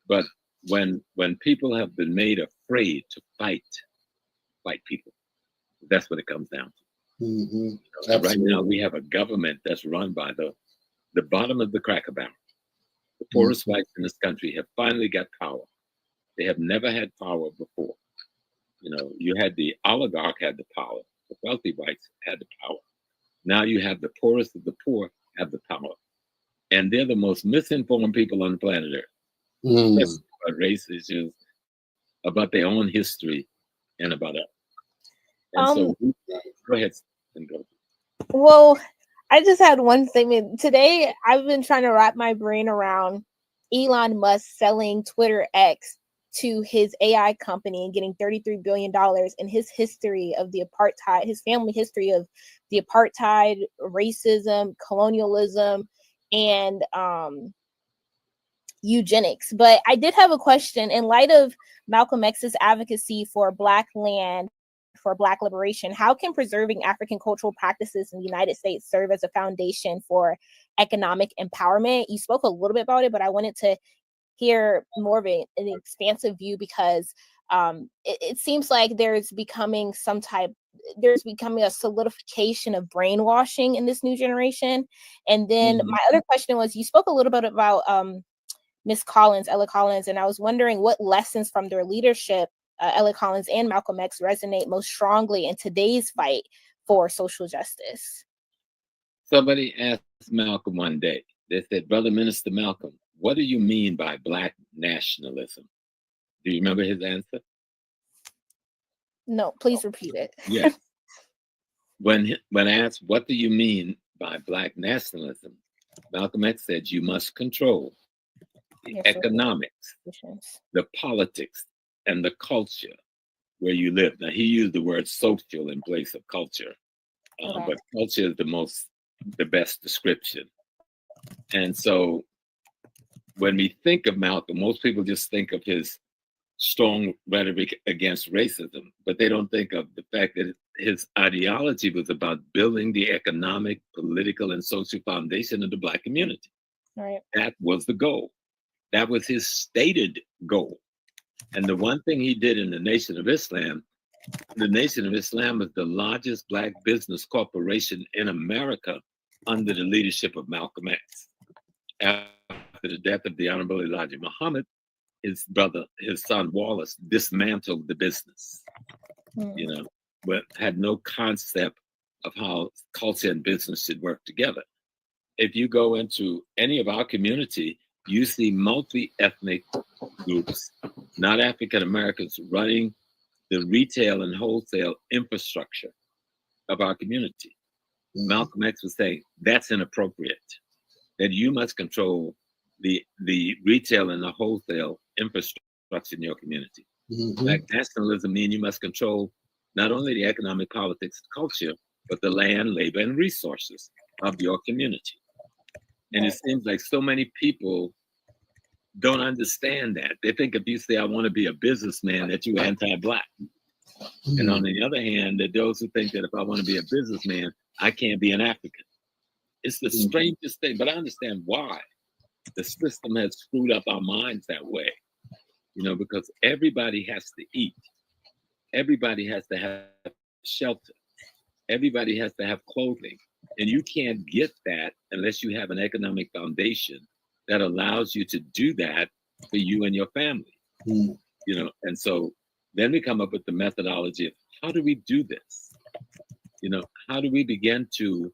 But when people have been made afraid to fight people, that's what it comes down to. Right now, we have a government that's run by the bottom of the cracker barrel. The poorest whites in this country have finally got power. They have never had power before. You had the oligarch had the power. The wealthy whites had the power. Now you have the poorest of the poor have the power. And they're the most misinformed people on the planet Earth. Especially about race issues, about their own history, and about us. And so, go ahead and go. Well, I just had one statement. Today, I've been trying to wrap my brain around Elon Musk selling Twitter X to his AI company and getting $33 billion, and his history of the apartheid, his family history of the apartheid, racism, colonialism, and eugenics. But I did have a question in light of Malcolm X's advocacy for Black land, for Black liberation. How can preserving African cultural practices in the United States serve as a foundation for economic empowerment? You spoke a little bit about it, but I wanted to hear more of an expansive view, because it seems like there's becoming a solidification of brainwashing in this new generation. And then my other question was, you spoke a little bit about Miss Collins, Ella Collins, and I was wondering what lessons from their leadership, Ella Collins and Malcolm X, resonate most strongly in today's fight for social justice. Somebody asked Malcolm one day, they said, Brother Minister Malcolm, what do you mean by Black nationalism? Do you remember his answer? No, please repeat it. Yes. When asked, what do you mean by Black nationalism? Malcolm X said, you must control the economics, the politics, and the culture where you live. Now, he used the word social in place of culture, but culture is the best description. And so when we think of Malcolm, most people just think of his strong rhetoric against racism, but they don't think of the fact that his ideology was about building the economic, political, and social foundation of the Black community. Right. That was the goal. That was his stated goal. And the one thing he did in the Nation of Islam was the largest Black business corporation in America under the leadership of Malcolm X. After the death of the Honorable Elijah Muhammad, his son Wallace dismantled the business, but had no concept of how culture and business should work together. if you go into any of our community, you see multi-ethnic groups, not African Americans, running the retail and wholesale infrastructure of our community. Malcolm X was saying that's inappropriate, that you must control the retail and the wholesale infrastructure in your community. Black nationalism means you must control not only the economic, politics, culture, but the land, labor, and resources of your community. And it seems like so many people don't understand that. They think if you say, I want to be a businessman, that you're anti-Black. And on the other hand, that those who think that if I want to be a businessman, I can't be an African. It's the strangest thing, but I understand why. The system has screwed up our minds that way, you know, because everybody has to eat. Everybody has to have shelter. Everybody has to have clothing. And you can't get that unless you have an economic foundation that allows you to do that for you and your family. You know, and so then we come up with the methodology of how do we do this? You know, how do we begin to,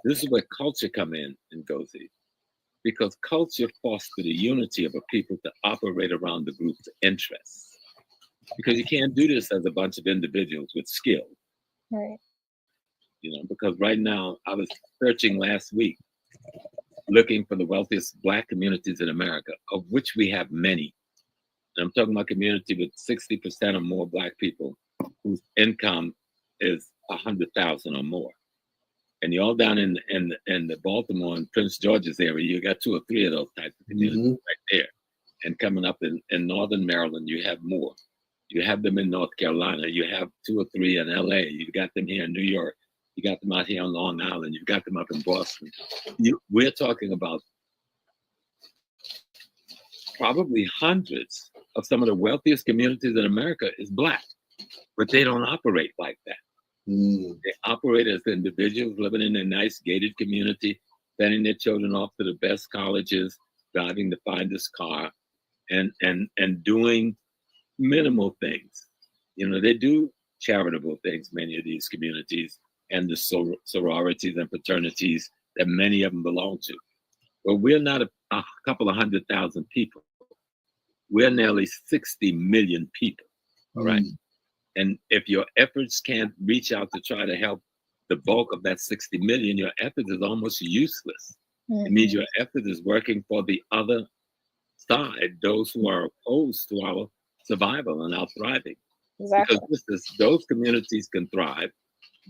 this is where culture come in and goes in. Because culture fosters the unity of a people to operate around the group's interests. Because you can't do this as a bunch of individuals with skill. Right. You know, because right now I was searching last week, looking for the wealthiest Black communities in America, of which we have many. And I'm talking about community with 60% or more Black people whose income is 100,000 or more. And you're all down in the Baltimore and Prince George's area, you got 2 or 3 of those types of communities right there. And coming up in Northern Maryland, you have more. You have them in North Carolina. You have 2 or 3 in LA. You've got them here in New York. You got them out here on Long Island. You've got them up in Boston. We're talking about probably hundreds of some of the wealthiest communities in America is Black, but they don't operate like that. They operate as individuals living in a nice gated community, sending their children off to the best colleges, driving the finest car, and doing minimal things. You know, they do charitable things, many of these communities, and the sororities and fraternities that many of them belong to. But we're not a couple of 100,000 people. We're nearly 60 million people, all right? And if your efforts can't reach out to try to help the bulk of that 60 million, your effort is almost useless. It means your effort is working for the other side, those who are opposed to our survival and our thriving. Exactly. Because those communities can thrive.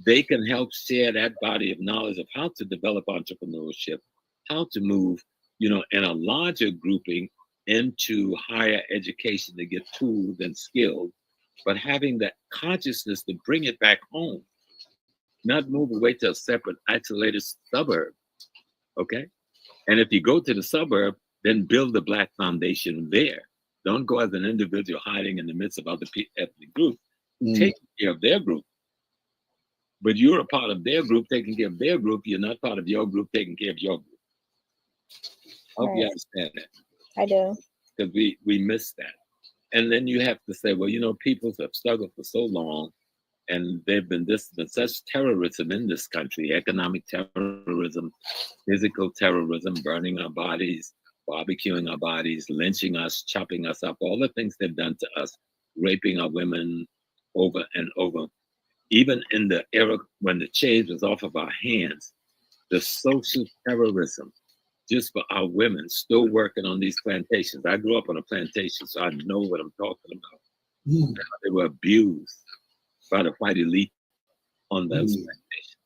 They can help share that body of knowledge of how to develop entrepreneurship, how to move, you know, in a larger grouping into higher education to get tools and skills, but having that consciousness to bring it back home, not move away to a separate, isolated suburb, okay? And if you go to the suburb, then build the Black foundation there. Don't go as an individual hiding in the midst of other ethnic groups. Take care of their group. But you're a part of their group, taking care of their group. You're not part of your group, taking care of your group. I hope you understand that. I do. Because we miss that. And then you have to say, well, you know, peoples have struggled for so long, and there's been such terrorism in this country, economic terrorism, physical terrorism, burning our bodies, barbecuing our bodies, lynching us, chopping us up, all the things they've done to us, raping our women over and over. Even in the era when the chains was off of our hands, the social terrorism, just for our women still working on these plantations. I grew up on a plantation, so I know what I'm talking about. They were abused by the white elite on those plantations.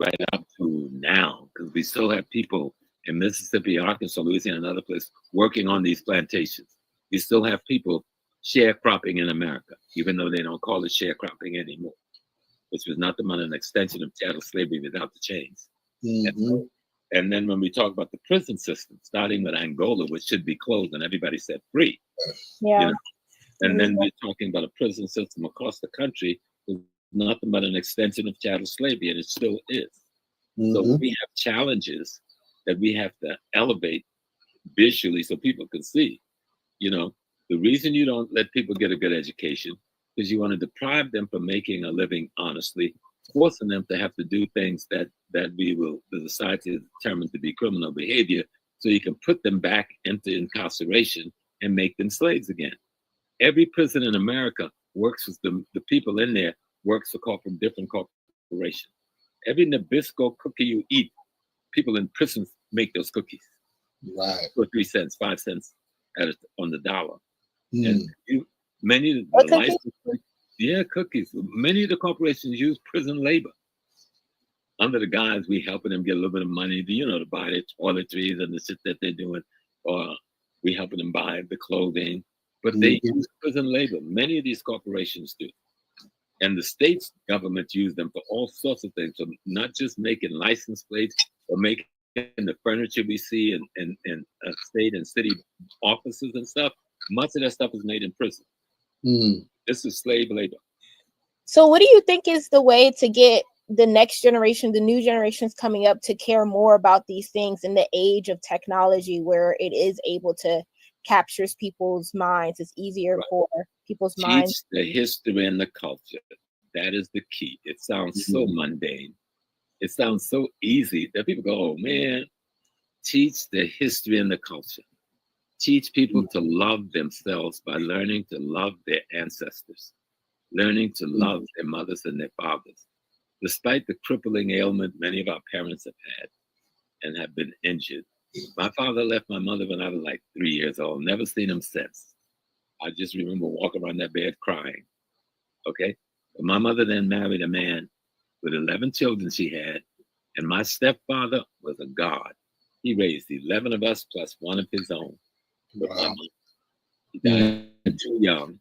Right up to now, because we still have people in Mississippi, Arkansas, Louisiana, and other places working on these plantations. We still have people sharecropping in America, even though they don't call it sharecropping anymore, which was nothing but an extension of chattel slavery without the chains. And then when we talk about the prison system, starting with Angola, which should be closed and everybody set free. Yeah. You know? And then we're talking about a prison system across the country with nothing but an extension of chattel slavery, and it still is. So we have challenges that we have to elevate visually so people can see. You know, the reason you don't let people get a good education is you want to deprive them from making a living honestly, forcing them to have to do things that that the society is determined to be criminal behavior, so you can put them back into incarceration and make them slaves again. Every prison in America works with the people in there works for different corporations. Every Nabisco cookie you eat, people in prisons make those cookies. Right. 2 or 3 cents, 5 cents on the dollar. Mm. And many of the license, cookies. Many of the corporations use prison labor. Under the guise we helping them get a little bit of money, to buy the toiletries and the shit that they're doing, or we helping them buy the clothing. But they use prison labor. Many of these corporations do. And the state's government use them for all sorts of things. So not just making license plates or making the furniture we see in state and city offices and stuff. Much of that stuff is made in prison. Mm. This is slave labor. So what do you think is the way to get the next generation, the new generations coming up, to care more about these things in the age of technology where it is able to capture people's minds? It's easier for people's minds. Teach the history and the culture. That is the key. It sounds so mundane. It sounds so easy that people go, oh man, teach the history and the culture. Teach people to love themselves by learning to love their ancestors, learning to love their mothers and their fathers. Despite the crippling ailment many of our parents have had and have been injured. My father left my mother when I was like 3 years old. Never seen him since. I just remember walking around that bed crying. Okay? But my mother then married a man with 11 children she had, and my stepfather was a god. He raised 11 of us plus one of his own. Wow. He died too young,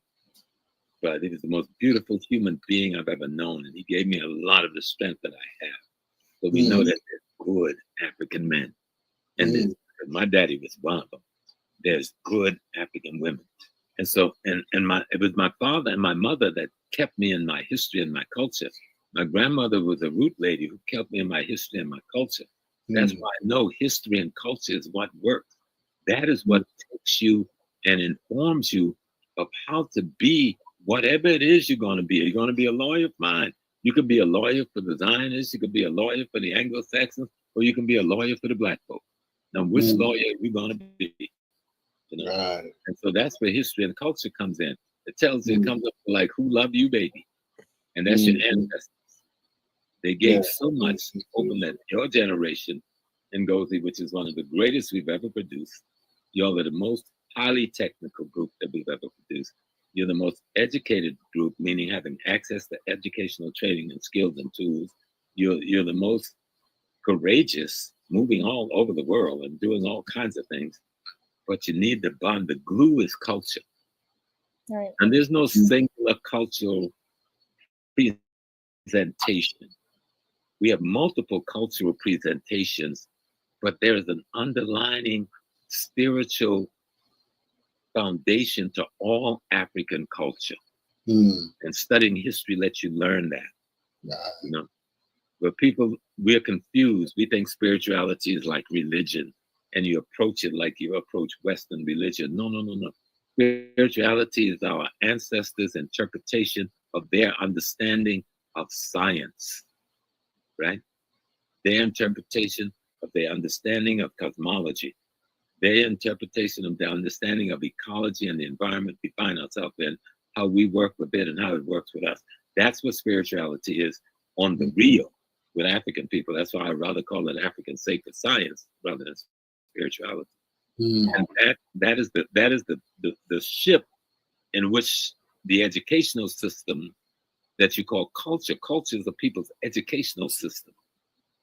but he was the most beautiful human being I've ever known, and he gave me a lot of the strength that I have. So we know that there's good African men, and my daddy was one of them. There's good African women, and so it was my father and my mother that kept me in my history and my culture. My grandmother was a root lady who kept me in my history and my culture. That's why I know history and culture is what works. That is what takes you and informs you of how to be whatever it is you're going to be. You're going to be a lawyer? Fine. You could be a lawyer for the Zionists. You could be a lawyer for the Anglo-Saxons, or you can be a lawyer for the Black folk. Now, which lawyer are you going to be? Right. And so that's where history and culture comes in. It tells you, it comes up like, who loved you, baby? And that's your ancestors. They gave so much, hoping that your generation, Ngozi, which is one of the greatest we've ever produced, y'all are the most highly technical group that we've ever produced. You're the most educated group, meaning having access to educational training and skills and tools. You're the most courageous, moving all over the world and doing all kinds of things. But you need the bond. The glue is culture. Right. And there's no singular cultural presentation. We have multiple cultural presentations, but there's an underlying spiritual foundation to all African culture. And studying history lets you learn that. But we're confused. We think spirituality is like religion, and you approach it like you approach Western religion. No. Spirituality is our ancestors' interpretation of their understanding of science, right? Their interpretation of their understanding of cosmology, their interpretation of their understanding of ecology and the environment we find ourselves in, how we work with it and how it works with us. That's what spirituality is on the real with African people. That's why I rather call it African sacred science rather than spirituality. And that is the ship in which the educational system that you call culture. Culture is the people's educational system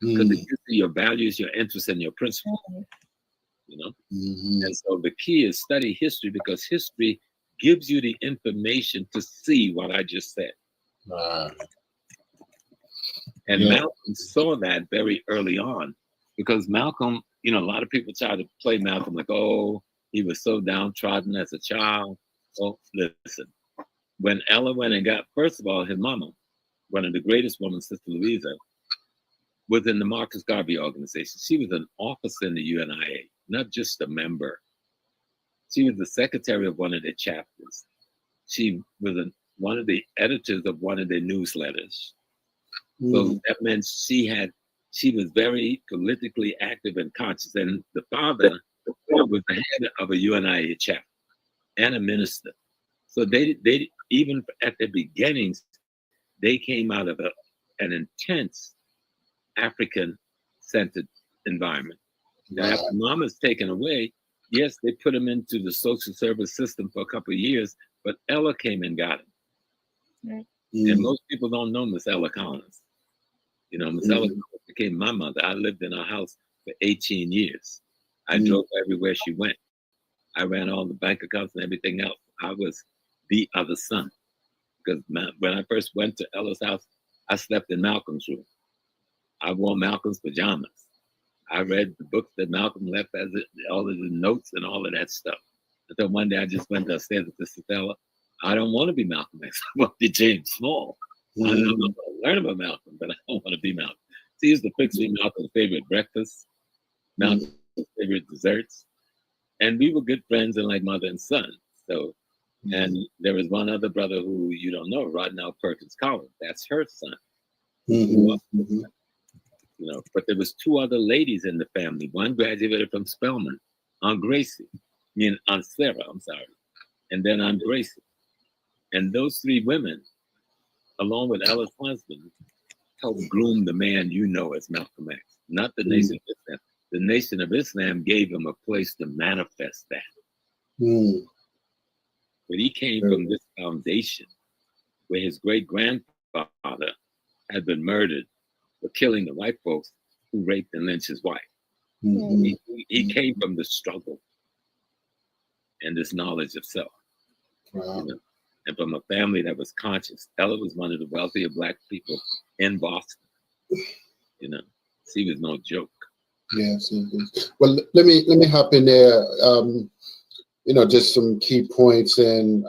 because it gives you your values, your interests, and your principles. And so the key is study history, because history gives you the information to see what I just said. And Malcolm saw that very early on, because Malcolm, a lot of people try to play Malcolm like, oh, he was so downtrodden as a child. Well, listen, when Ella went and got, first of all, his mama, one of the greatest women, Sister Louisa, was in the Marcus Garvey organization. She was an officer in the UNIA, not just a member. She was the secretary of one of their chapters. She was one of the editors of one of their newsletters. So that meant she had She was very politically active and conscious, and the father was the head of a UNIA chapter and a minister. So they even at the beginnings, they came out of an intense African-centered environment. Now, Wow. after Mama's taken away, yes, they put him into the social service system for a couple of years, but Ella came and got him. And Mm. most people don't know Miss Ella Collins. You know, Miss Ella Collins became my mother. I lived in her house for 18 years. I drove everywhere she went. I ran all the bank accounts and everything else. I was the other son. Because when I first went to Ella's house, I slept in Malcolm's room. I wore Malcolm's pajamas. I read the books that Malcolm left all of the notes and all of that stuff. Until one day I just went upstairs with Sister Stella. I don't want to be Malcolm X. I want to be James Small. I don't know if I'll learn about Malcolm, but I don't want to be Malcolm. So he used to fix me Malcolm's favorite breakfast, Malcolm's favorite desserts. And we were good friends and like mother and son. So, and there was one other brother who you don't know, Rodnell Perkins Collins. That's her son. You know, but there was two other ladies in the family. One graduated from Spelman, Aunt Gracie, Aunt Sarah, I'm sorry, and then Aunt Gracie. And those three women, along with Ella's husband, helped groom the man you know as Malcolm X, not the Nation of Islam. The Nation of Islam gave him a place to manifest that. But he came from this foundation where his great-grandfather had been murdered for killing the white folks who raped and lynched his wife. He came from the struggle and this knowledge of self. Wow. You know? And from a family that was conscious. Ella was one of the wealthier Black people in Boston. You know, she was no joke. Yes. Well, let me hop in there. You know, just some key points. And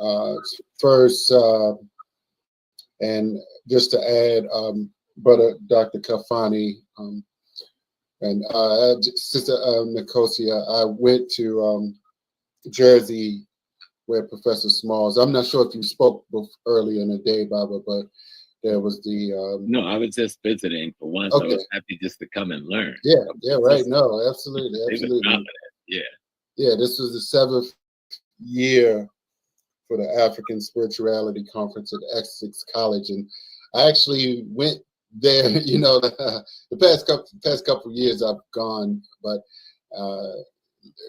first, and just to add, Brother Dr. Kafani and Sister Nicosia, I went to Jersey where Professor Smalls. I'm not sure if you spoke earlier in the day, Baba, but there was the. No, I was just visiting for once. Okay. I was happy just to come and learn. Yeah, right. No, absolutely. Yeah. Yeah, this was the 7th year for the African Spirituality Conference at Essex College, and I actually went there. You know, the past couple of years I've gone, but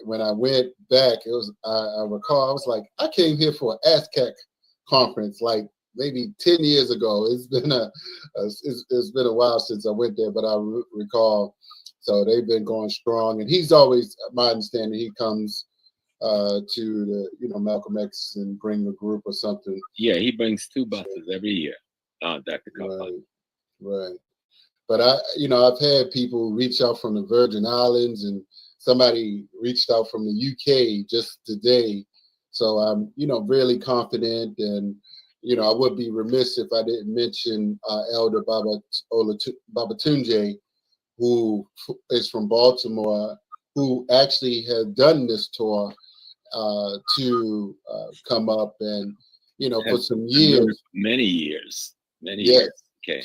when I went back, it was I recall I was like, I came here for an ASCAC conference like maybe 10 years ago. It's been it's been a while since I went there, but I recall. So they've been going strong, and he's always, my understanding, he comes to the Malcolm X and bring a group or something. Yeah, he brings 2 buses every year, Dr. Kafani. Right. But I've had people reach out from the Virgin Islands, and somebody reached out from the UK just today. So I'm, really confident, and I would be remiss if I didn't mention Elder Babatunde, who is from Baltimore, who actually has done this tour to come up and, for some years. Many years. Okay.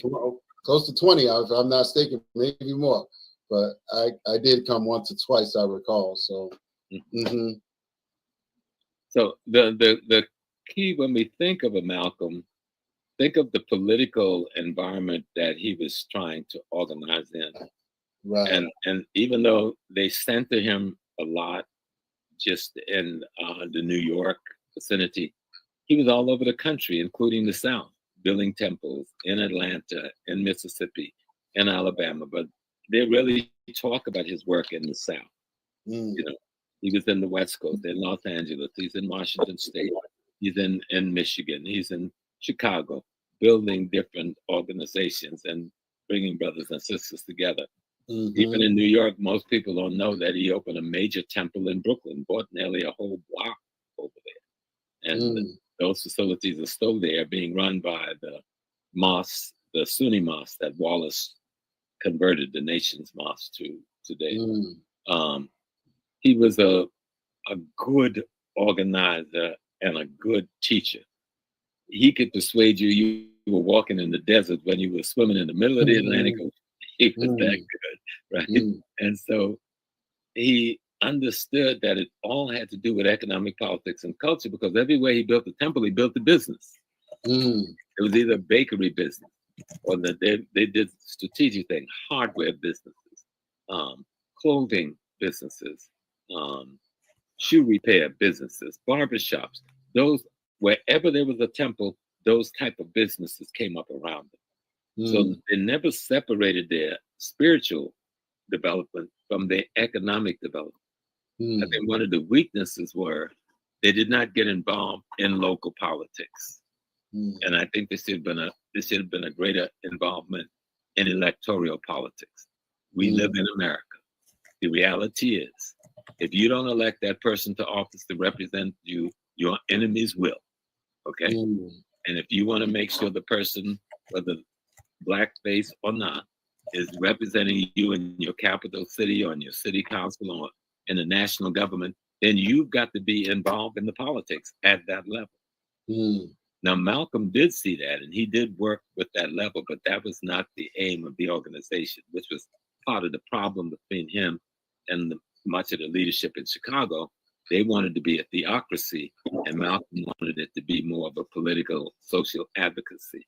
Close to 20, if I'm not mistaken, maybe more. But I did come once or twice, I recall. So, So the key when we think of a Malcolm, think of the political environment that he was trying to organize in. Right. And even though they center him a lot just in the New York vicinity, he was all over the country, including the South, building temples in Atlanta, in Mississippi, in Alabama. But they really talk about his work in the South. He was in the West Coast, in Los Angeles, he's in Washington State, he's in Michigan, he's in Chicago, building different organizations and bringing brothers and sisters together. Even in New York, most people don't know that he opened a major temple in Brooklyn, bought nearly a whole block over there. And those facilities are still there, being run by the mosque, the Sunni mosque that Wallace converted the nation's mosque to today. He was a good organizer and a good teacher. He could persuade you were walking in the desert when you were swimming in the middle of the Atlantic Ocean. He was that good, right? And so he understood that it all had to do with economic, politics, and culture, because everywhere he built a temple, he built a business. It was either a bakery business or they did strategic thing, hardware businesses, clothing businesses, shoe repair businesses, barbershops. Those, wherever there was a temple, those type of businesses came up around them. So they never separated their spiritual development from their economic development. I think one of the weaknesses were they did not get involved in local politics. And I think there should have been a greater involvement in electoral politics. We live in America. The reality is, if you don't elect that person to office to represent you, your enemies will. Okay? And if you want to make sure the person, whether blackface or not, is representing you in your capital city or in your city council or in the national government, then you've got to be involved in the politics at that level. Now, Malcolm did see that, and he did work with that level, but that was not the aim of the organization, which was part of the problem between him and much of the leadership in Chicago. They wanted to be a theocracy, and Malcolm wanted it to be more of a political, social advocacy.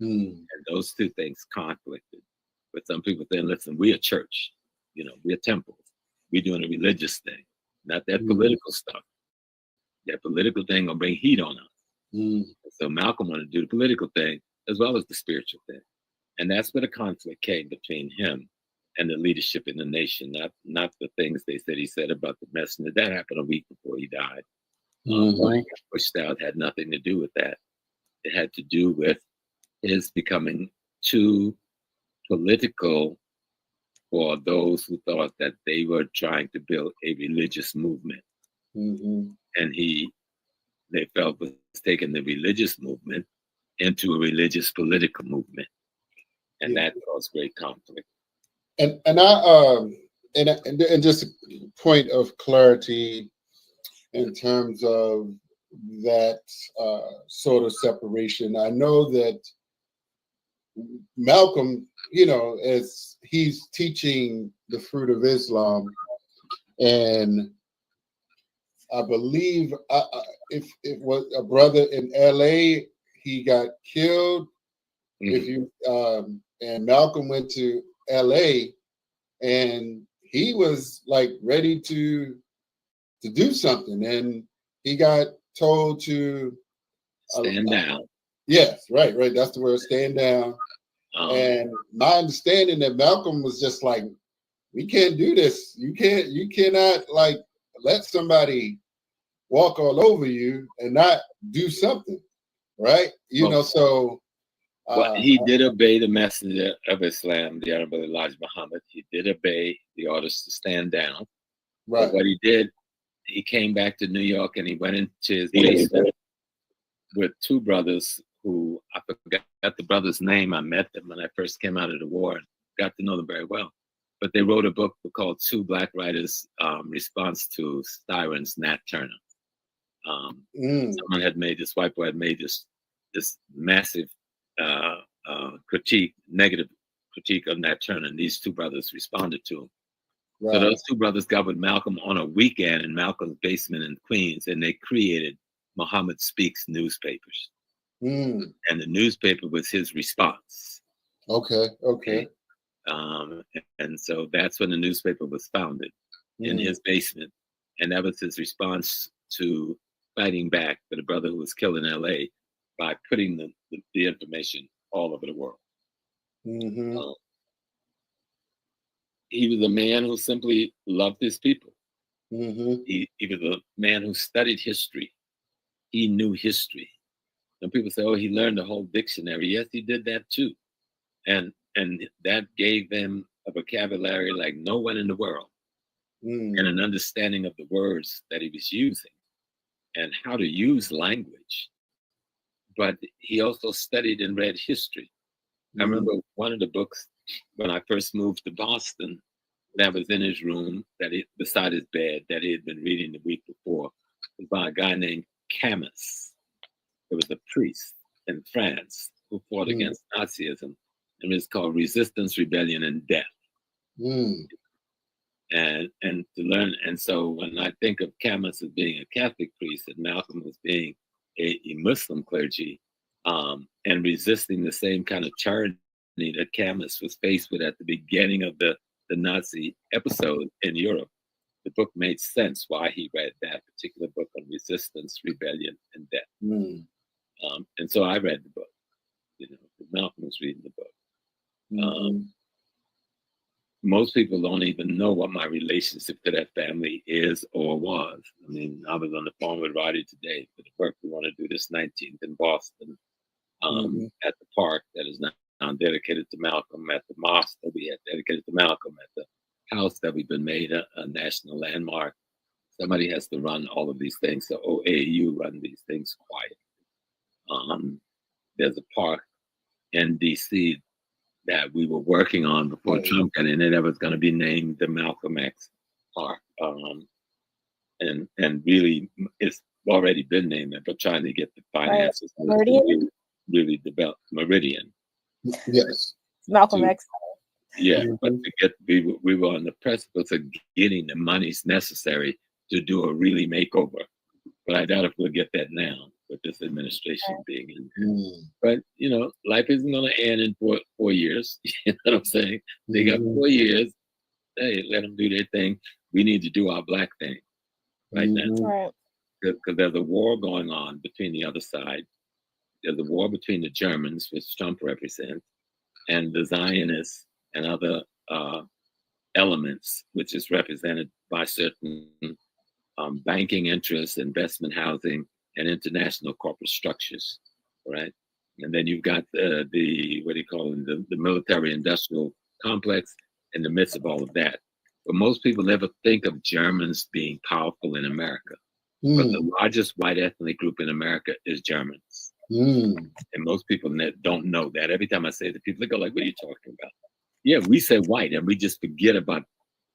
And those two things conflicted. But some people saying, listen, we're a church, we're temples. We're doing a religious thing, not that political stuff. That political thing will bring heat on us. So Malcolm wanted to do the political thing as well as the spiritual thing. And that's where the conflict came between him and the leadership in the nation, not the things they said he said about the messenger. That happened a week before he died. What he got pushed out had nothing to do with that. It had to do with his becoming too political for those who thought that they were trying to build a religious movement. And they felt was taking the religious movement into a religious political movement. And that caused great conflict. And just a point of clarity in terms of that sort of separation. I know that Malcolm, as he's teaching the fruit of Islam, and I believe if it was a brother in LA, he got killed. And Malcolm went to LA, and he was like ready to do something, and he got told to stand down. Yes, right. That's the word, stand down. And my understanding that Malcolm was just like, we can't do this. You cannot like let somebody walk all over you and not do something, right? So. Well, he did obey the messenger of Islam, the Honorable Elijah Muhammad. He did obey the orders to stand down. Right. But what he did, he came back to New York and he went into his basement with two brothers who, I forgot the brother's name. I met them when I first came out of the war and got to know them very well. But they wrote a book called Two Black Writers' Response to Styron's Nat Turner. Someone had made this, white boy had made this massive negative critique of Nat Turner, and these two brothers responded to him. Right. So those two brothers got with Malcolm on a weekend in Malcolm's basement in Queens, and they created Muhammad Speaks newspapers. And the newspaper was his response. Okay. And so that's when the newspaper was founded in his basement, and that was his response to fighting back for the brother who was killed in LA by putting the information all over the world. He was a man who simply loved his people. He was a man who studied history. He knew history. Some people say, oh, he learned the whole dictionary. Yes, he did that too. And that gave him a vocabulary like no one in the world, and an understanding of the words that he was using and how to use language. But he also studied and read history. I remember one of the books when I first moved to Boston that was in his room, beside his bed, that he had been reading the week before, was by a guy named Camus. It was a priest in France who fought against Nazism. and it's called Resistance, Rebellion, and Death. Mm. And to learn, and so when I think of Camus as being a Catholic priest and Malcolm as being a Muslim clergy, and resisting the same kind of tyranny that Camus was faced with at the beginning of the Nazi episode in Europe, the book made sense why he read that particular book on resistance, rebellion, and death. Mm. And so I read the book. Malcolm was reading the book. Mm-hmm. Most people don't even know what my relationship to that family is or was. I mean, I was on the phone with Roddy today for the work we want to do this 19th in Boston, at the park that is now dedicated to Malcolm, at the mosque that we had dedicated to Malcolm, at the house that we've been made a national landmark. Somebody has to run all of these things. So OAU run these things quiet. There's a park in DC that we were working on before Trump got in, and that was going to be named the Malcolm X Park. And really, it's already been named that, but trying to get the finances to really develop Meridian. Yes. Malcolm X. Yeah, but to get, we were on the precipice of getting the monies necessary to do a really makeover. But I doubt if we'll get that now with this administration being in. But, life isn't going to end in 4 years. You know what I'm saying? They got 4 years. Hey, let them do their thing. We need to do our Black thing right now. Right. Because there's a war going on between the other side. There's a war between the Germans, which Trump represents, and the Zionists and other elements, which is represented by certain banking interests, investment housing, and international corporate structures, right? And then you've got the what do you call it, the military-industrial complex in the midst of all of that. But most people never think of Germans being powerful in America. But the largest white ethnic group in America is Germans. And most people don't know that. Every time I say it to people, they go like, what are you talking about? Yeah, we say white, and we just forget about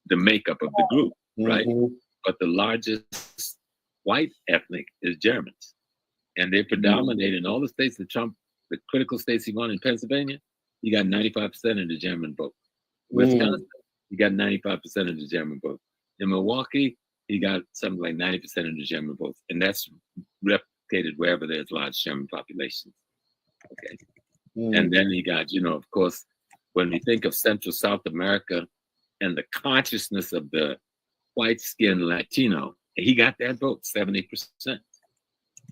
the makeup of the group, right? But the largest white ethnic is Germans. And they predominate in all the states that Trump, the critical states he won in Pennsylvania, he got 95% of the German vote. Wisconsin, he got 95% of the German vote. In Milwaukee, he got something like 90% of the German votes. And that's replicated wherever there's large German populations. Okay. And then he got, of course, when we think of Central South America and the consciousness of the white-skinned Latino, he got that vote, 70%.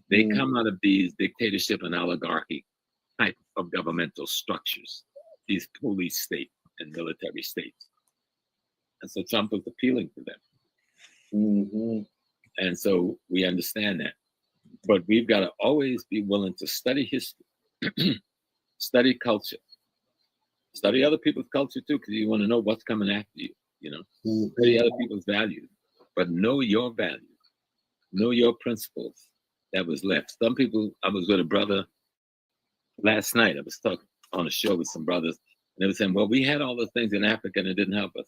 They come out of these dictatorship and oligarchy type of governmental structures, these police state and military states. And so Trump was appealing to them. And so we understand that. But we've got to always be willing to study history, study culture, study other people's culture too, because you want to know what's coming after you, study other people's values, but know your values, know your principles that was left. Some people, I was with a brother last night, I was talking on a show with some brothers, and they were saying, well, we had all those things in Africa and it didn't help us.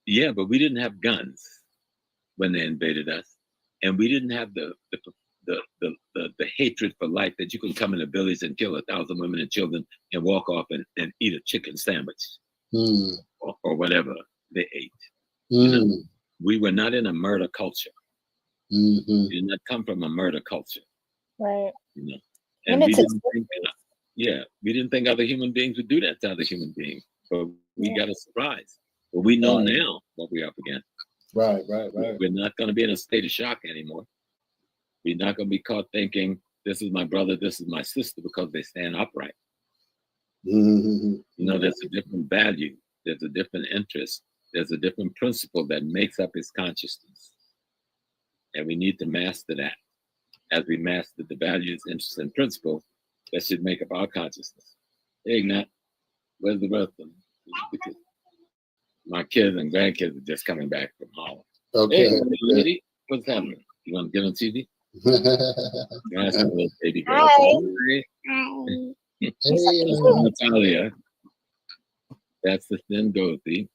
Yeah, but we didn't have guns when they invaded us. And we didn't have the hatred for life that you can come in a village and kill 1,000 women and children and walk off and eat a chicken sandwich or whatever they ate. We were not in a murder culture. We did not come from a murder culture. Right. And we didn't think, we didn't think other human beings would do that to other human beings. But we got a surprise. But we know now what we're up against. Right. We're not going to be in a state of shock anymore. We're not going to be caught thinking, this is my brother, this is my sister, because they stand upright. There's a different value. There's a different interest. There's a different principle that makes up his consciousness. And we need to master that. As we master the values, interests, and principles that should make up our consciousness. Hey, Nat, where's the rest of them? My kids and grandkids are just coming back from Holland. Okay. Hey, lady, what's happening? You want to get on TV? That's a little baby girl. Hi. Natalia. That's the thin Dorothy.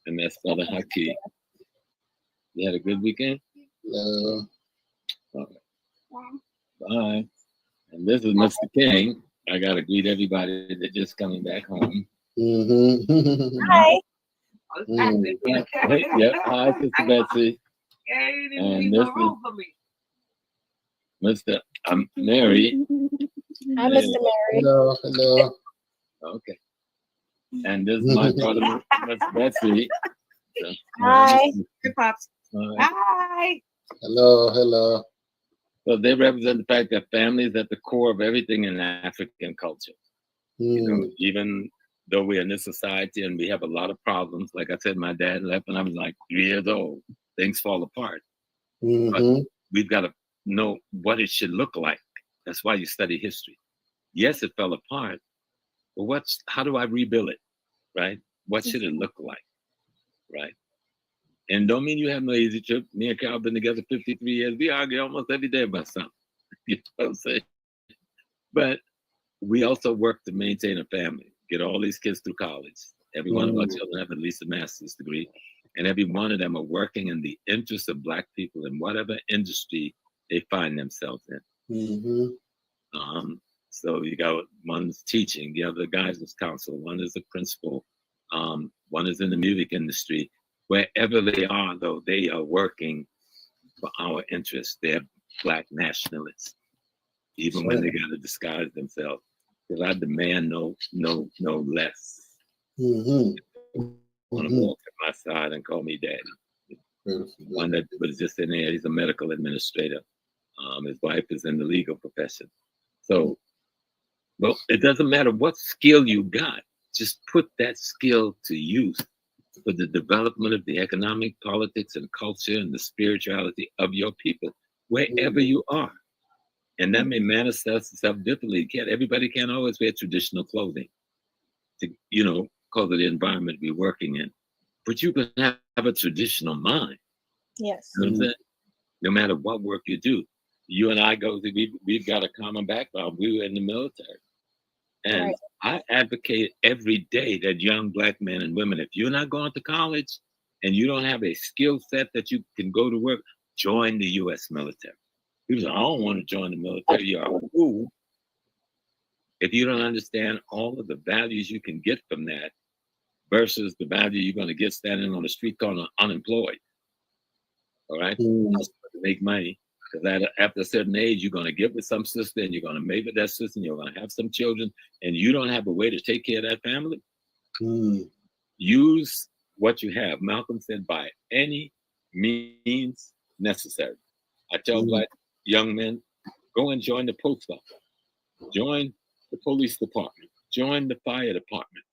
And that's Father Haki. You had a good weekend? Okay. Bye. And this is Mr. King. I got to greet everybody that's just coming back home. Mm-hmm. Hi. Yep. Hi, Sister Betsy. And this is Mr. Mary. Hi, Mr. Mary. Hello, hello. Okay. And this is my daughter, Miss Betsy. So, Hi. Hey, Pops. Hi. Hello, hello. So they represent the fact that family is at the core of everything in African culture. You know, even though we're in this society and we have a lot of problems, like I said, my dad left when I was like 3 years old. Things fall apart. But we've got to know what it should look like. That's why you study history. Yes, it fell apart, but how do I rebuild it? Right? What should it look like? Right? And don't mean you have no easy trip. Me and Carol have been together 53 years. We argue almost every day about something. You know what I'm saying? But we also work to maintain a family, get all these kids through college. Every one of our children have at least a master's degree. And every one of them are working in the interest of Black people in whatever industry they find themselves in. So you got one's teaching, the other guidance counselor, one is a principal, one is in the music industry. Wherever they are, though, they are working for our interests. They're Black nationalists, even when they got to disguise themselves. Because I demand no less. Want to walk at my side and call me daddy. One that was just in there, he's a medical administrator. His wife is in the legal profession. So, well, it doesn't matter what skill you got, just put that skill to use for the development of the economic, politics, and culture and the spirituality of your people, wherever you are. And that may manifest itself differently. Everybody can't always wear traditional clothing, because of the environment we're working in. But you can have a traditional mind. Yes. You know what I'm saying? No matter what work you do. You and I we've got a common background. We were in the military. And I advocate every day that young Black men and women, if you're not going to college and you don't have a skill set that you can go to work, join the U.S. military. People say, I don't want to join the military. You're a fool. If you don't understand all of the values you can get from that versus the value you're going to get standing on the street corner unemployed. All right? To make money. Because after a certain age, you're going to get with some sister and you're going to mate with that sister and you're going to have some children and you don't have a way to take care of that family. Use what you have. Malcolm said, by any means necessary. I tell Black young men, go and join the post office, join the police department, join the fire department.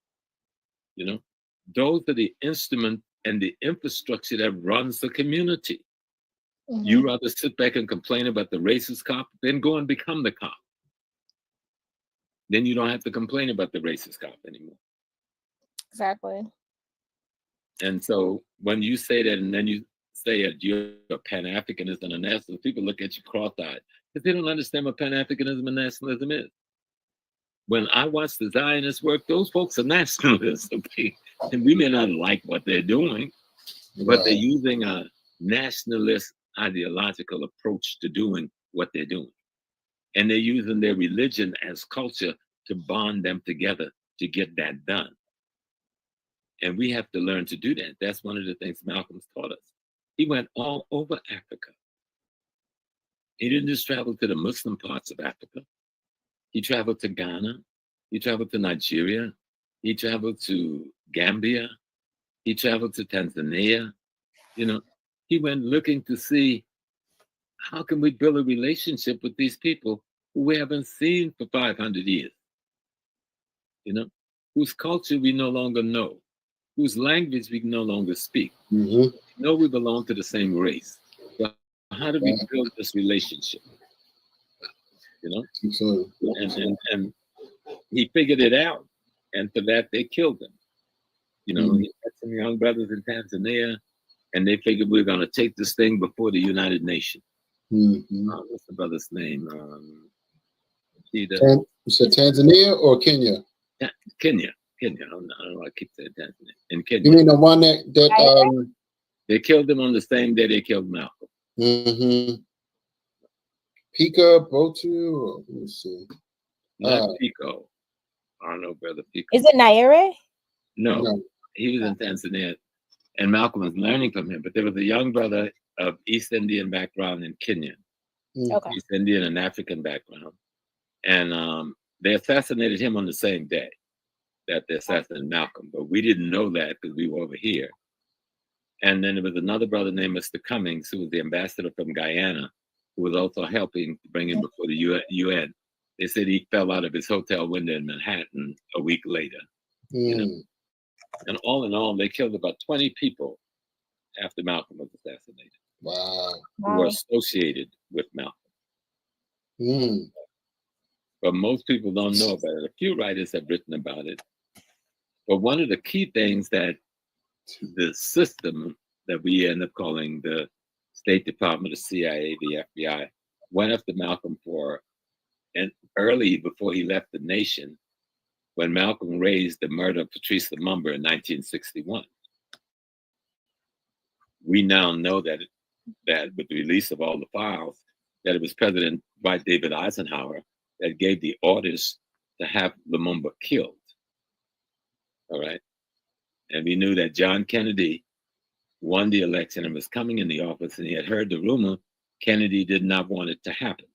Those are the instruments and the infrastructure that runs the community. You rather sit back and complain about the racist cop, then go and become the cop. Then you don't have to complain about the racist cop anymore. Exactly. And so when you say that, and then you say that you're a Pan-Africanist and a nationalist, people look at you cross-eyed because they don't understand what Pan-Africanism and nationalism is. When I watch the Zionists work, those folks are nationalists, okay? And we may not like what they're doing, but they're using a nationalist ideological approach to doing what they're doing. And they're using their religion as culture to bond them together to get that done. And we have to learn to do that. That's one of the things Malcolm taught us. He went all over Africa. He didn't just travel to the Muslim parts of Africa. He traveled to Ghana. He traveled to Nigeria. He traveled to Gambia. He traveled to Tanzania. He went looking to see how can we build a relationship with these people who we haven't seen for 500 years, whose culture we no longer know, whose language we no longer speak. We know we belong to the same race. But how do we build this relationship? And he figured it out. And for that, they killed him. He had some young brothers in Tanzania, and they figured we're going to take this thing before the United Nations. What's the brother's name? You said Tanzania or Kenya? Kenya. I don't know. I keep saying Tanzania. In Kenya. You mean the one that they killed him on the same day they killed Malcolm. Pika Botu? Let me see. Not Pico. I don't know, brother Pico. Is it Naire? No, No. he was in Tanzania, and Malcolm was learning from him. But there was a young brother of East Indian background in Kenya, Okay. East Indian and African background, and they assassinated him on the same day that they assassinated Malcolm. But we didn't know that because we were over here. And then there was another brother named Mr. Cummings, who was the ambassador from Guyana, who was also helping to bring him before the UN. They said he fell out of his hotel window in Manhattan a week later. You know? And all in all, they killed about 20 people after Malcolm was assassinated. Wow. Who were associated with Malcolm. But most people don't know about it. A few writers have written about it. But one of the key things that the system that we end up calling the State Department, the CIA, the FBI, went after Malcolm for, and early before he left the nation, when Malcolm raised the murder of Patrice Lumumba in 1961. We now know that with the release of all the files, that it was President Dwight David Eisenhower that gave the orders to have Lumumba killed. All right. And we knew that John Kennedy won the election and was coming in the office, and he had heard the rumor Kennedy did not want it to happen.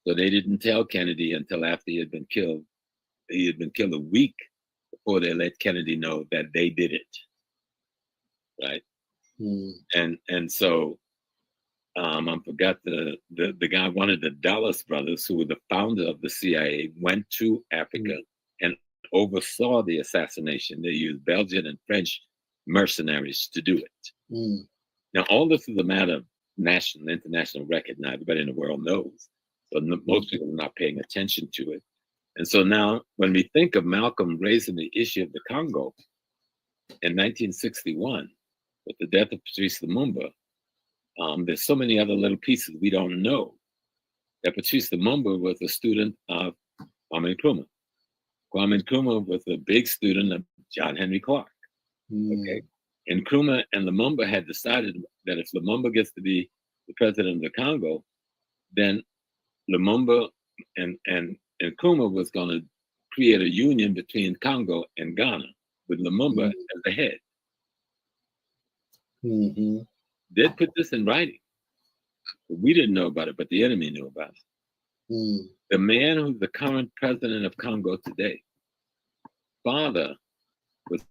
So they didn't tell Kennedy until after he had been killed. He had been killed a week before they let Kennedy know that they did it. Right. And so I forgot the guy, one of the Dulles brothers, who were the founder of the CIA, went to Africa and oversaw the assassination. They used Belgian and French mercenaries to do it. Now, all this is a matter of national and international record. Now, everybody in the world knows. So most people are not paying attention to it. And so now, when we think of Malcolm raising the issue of the Congo in 1961, with the death of Patrice Lumumba, there's so many other little pieces we don't know. That Patrice Lumumba was a student of Kwame Nkrumah. Kwame Nkrumah was a big student of John Henry Clark. Okay, and Nkrumah and Lumumba had decided that if Lumumba gets to be the president of the Congo, then Lumumba and Nkrumah was going to create a union between Congo and Ghana with Lumumba as the head. They put this in writing. We didn't know about it, but the enemy knew about it. The man who's the current president of Congo today, father was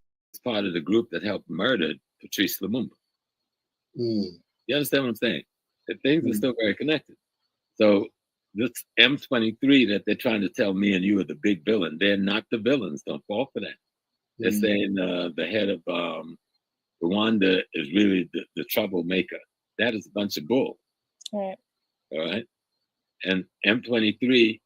part of the group that helped murder Patrice Lumumba. You understand what I'm saying? The things are still very connected. So this M23 that they're trying to tell me and you are the big villain, they're not the villains. Don't fall for that. They're saying the head of Rwanda is really the troublemaker. That is a bunch of bull. Right. All right. And M23,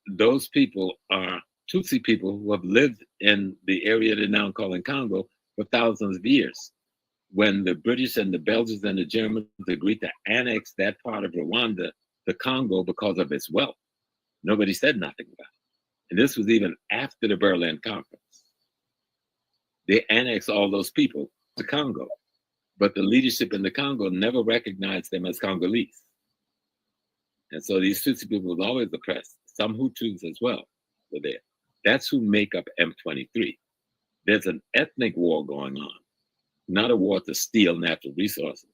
those people are Tutsi people who have lived in the area they're now calling Congo for thousands of years. When the British and the Belgians and the Germans agreed to annex that part of Rwanda to Congo because of its wealth, nobody said nothing about it. And this was even after the Berlin Conference. They annexed all those people to Congo, but the leadership in the Congo never recognized them as Congolese. And so these Tutsi people were always oppressed. Some Hutus as well were there. That's who make up M23. There's an ethnic war going on, not a war to steal natural resources.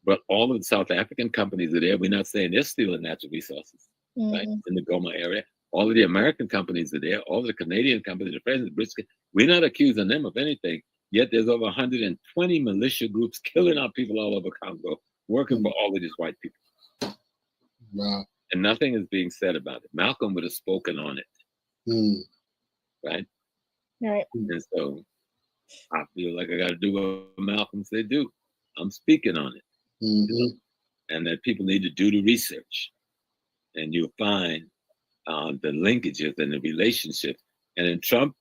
But all of the South African companies are there. We're not saying they're stealing natural resources, right? In the Goma area. All of the American companies are there. All of the Canadian companies, the French, the British. We're not accusing them of anything. Yet there's over 120 militia groups killing our people all over Congo, working for all of these white people. Wow. And nothing is being said about it. Malcolm would have spoken on it, right? Right. And so I feel like I got to do what Malcolm said do. I'm speaking on it. You know? And that people need to do the research. And you'll find the linkages and the relationships. And then Trump,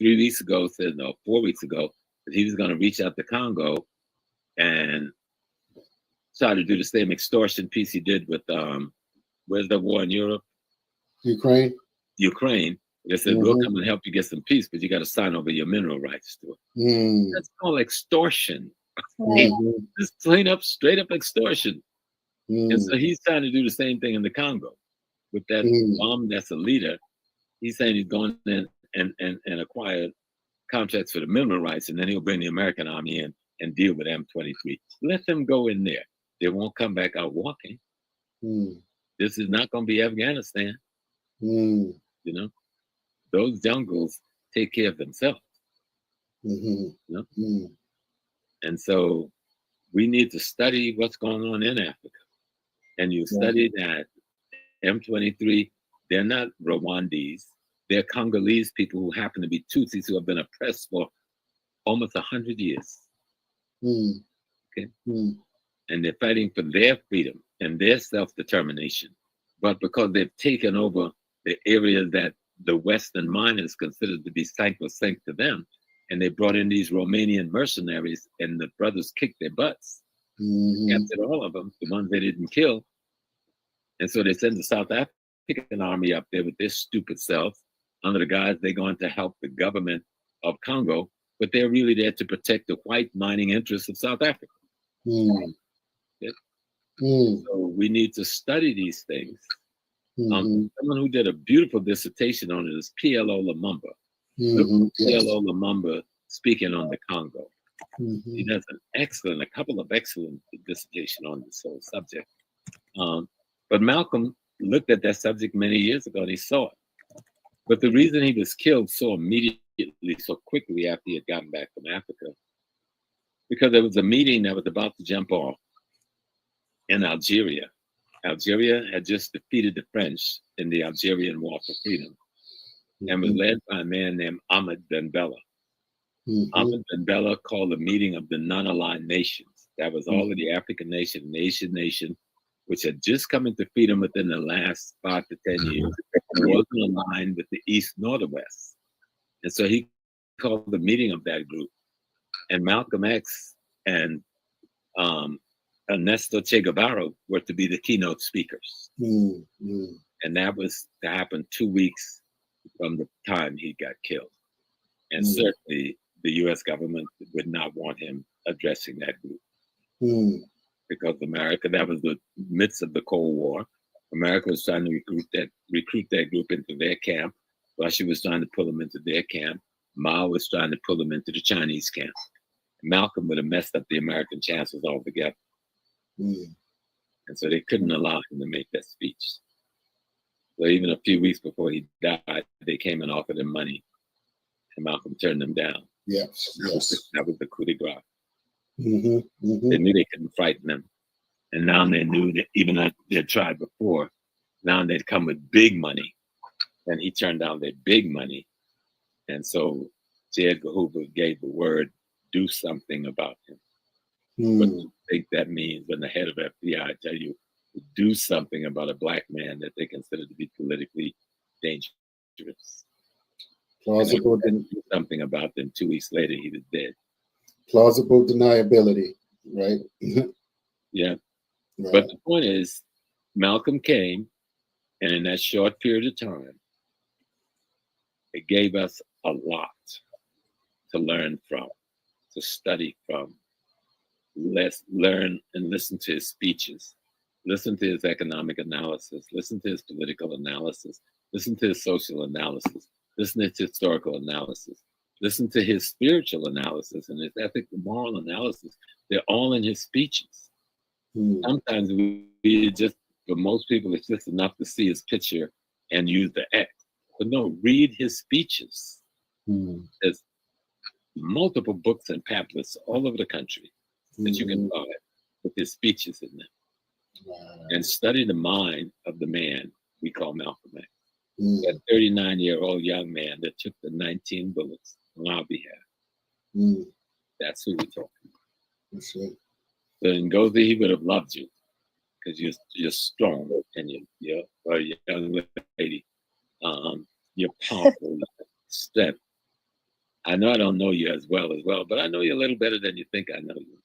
4 weeks ago, that he was going to reach out to Congo and try to do the same extortion piece he did with, where's the war in Europe? Ukraine. They said, we'll come and help you get some peace, but you got to sign over your mineral rights to it. That's called extortion. Just straight up extortion. And so he's trying to do the same thing in the Congo with that bomb that's a leader He's saying he's going in and acquire contracts for the mineral rights, and then he'll bring the American army in and deal with M23. Let them go in there. They won't come back out walking. This is not going to be Afghanistan. You know, those jungles take care of themselves. You know? And so we need to study what's going on in Africa. And you study that M23, they're not Rwandese. They're Congolese people who happen to be Tutsis who have been oppressed for almost 100 years. Okay? And they're fighting for their freedom and their self-determination. But because they've taken over the areas that the Western mind is considered to be sacrosanct to them, and they brought in these Romanian mercenaries, and the brothers kicked their butts, captured all of them, the ones they didn't kill. And so they send the South African army up there with their stupid self under the guise they're going to help the government of Congo, but they're really there to protect the white mining interests of South Africa. Okay? So we need to study these things. Someone who did a beautiful dissertation on it is P.L.O. Lumumba. P.L.O. Lumumba speaking on the Congo. He does a couple of excellent dissertation on this whole subject. But Malcolm looked at that subject many years ago and he saw it. But the reason he was killed so immediately, so quickly after he had gotten back from Africa, because there was a meeting that was about to jump off in Algeria. Algeria had just defeated the French in the Algerian War for Freedom and was led by a man named Ahmed Ben Bella. Ahmed Ben Bella called a meeting of the non-aligned nations. That was all of the African nation, Asian nation, which had just come into freedom within the last 5 to 10 years. It wasn't aligned with the East nor the West. And so he called the meeting of that group. And Malcolm X and Ernesto Che Guevara were to be the keynote speakers. And that was to happen 2 weeks from the time he got killed. And certainly the US government would not want him addressing that group. Because America, that was the midst of the Cold War. America was trying to recruit that group into their camp. Russia was trying to pull them into their camp. Mao was trying to pull them into the Chinese camp. Malcolm would have messed up the American chances altogether. And so they couldn't allow him to make that speech. So even a few weeks before he died, they came and offered him money, and Malcolm turned them down. That was the coup de grace. They knew they couldn't frighten him. And now they knew that even though they had tried before, now they'd come with big money. And he turned down their big money. And so J. Edgar Hoover gave the word, do something about him. What do you think that means when the head of FBI tell you to do something about a black man that they consider to be politically dangerous? Plausible. Do something about them. 2 weeks later, he was dead. Plausible deniability, right? Yeah. Right. But the point is, Malcolm came, and in that short period of time, it gave us a lot to learn from, to study from. Let's learn and listen to his speeches, listen to his economic analysis, listen to his political analysis, listen to his social analysis, listen to his historical analysis, listen to his spiritual analysis and his ethical, moral analysis. They're all in his speeches. Sometimes we just, for most people, it's just enough to see his picture and use the X. But no, read his speeches. There's multiple books and pamphlets all over the country that you can buy with his speeches in them. And study the mind of the man we call Malcolm X. That 39-year-old young man that took the 19 bullets on our behalf. That's who we're talking about. That's it. So in Ngozi, he would have loved you because you're strong and you're a young lady. You're powerful, strength. I know I don't know you as well, but I know you a little better than you think I know you.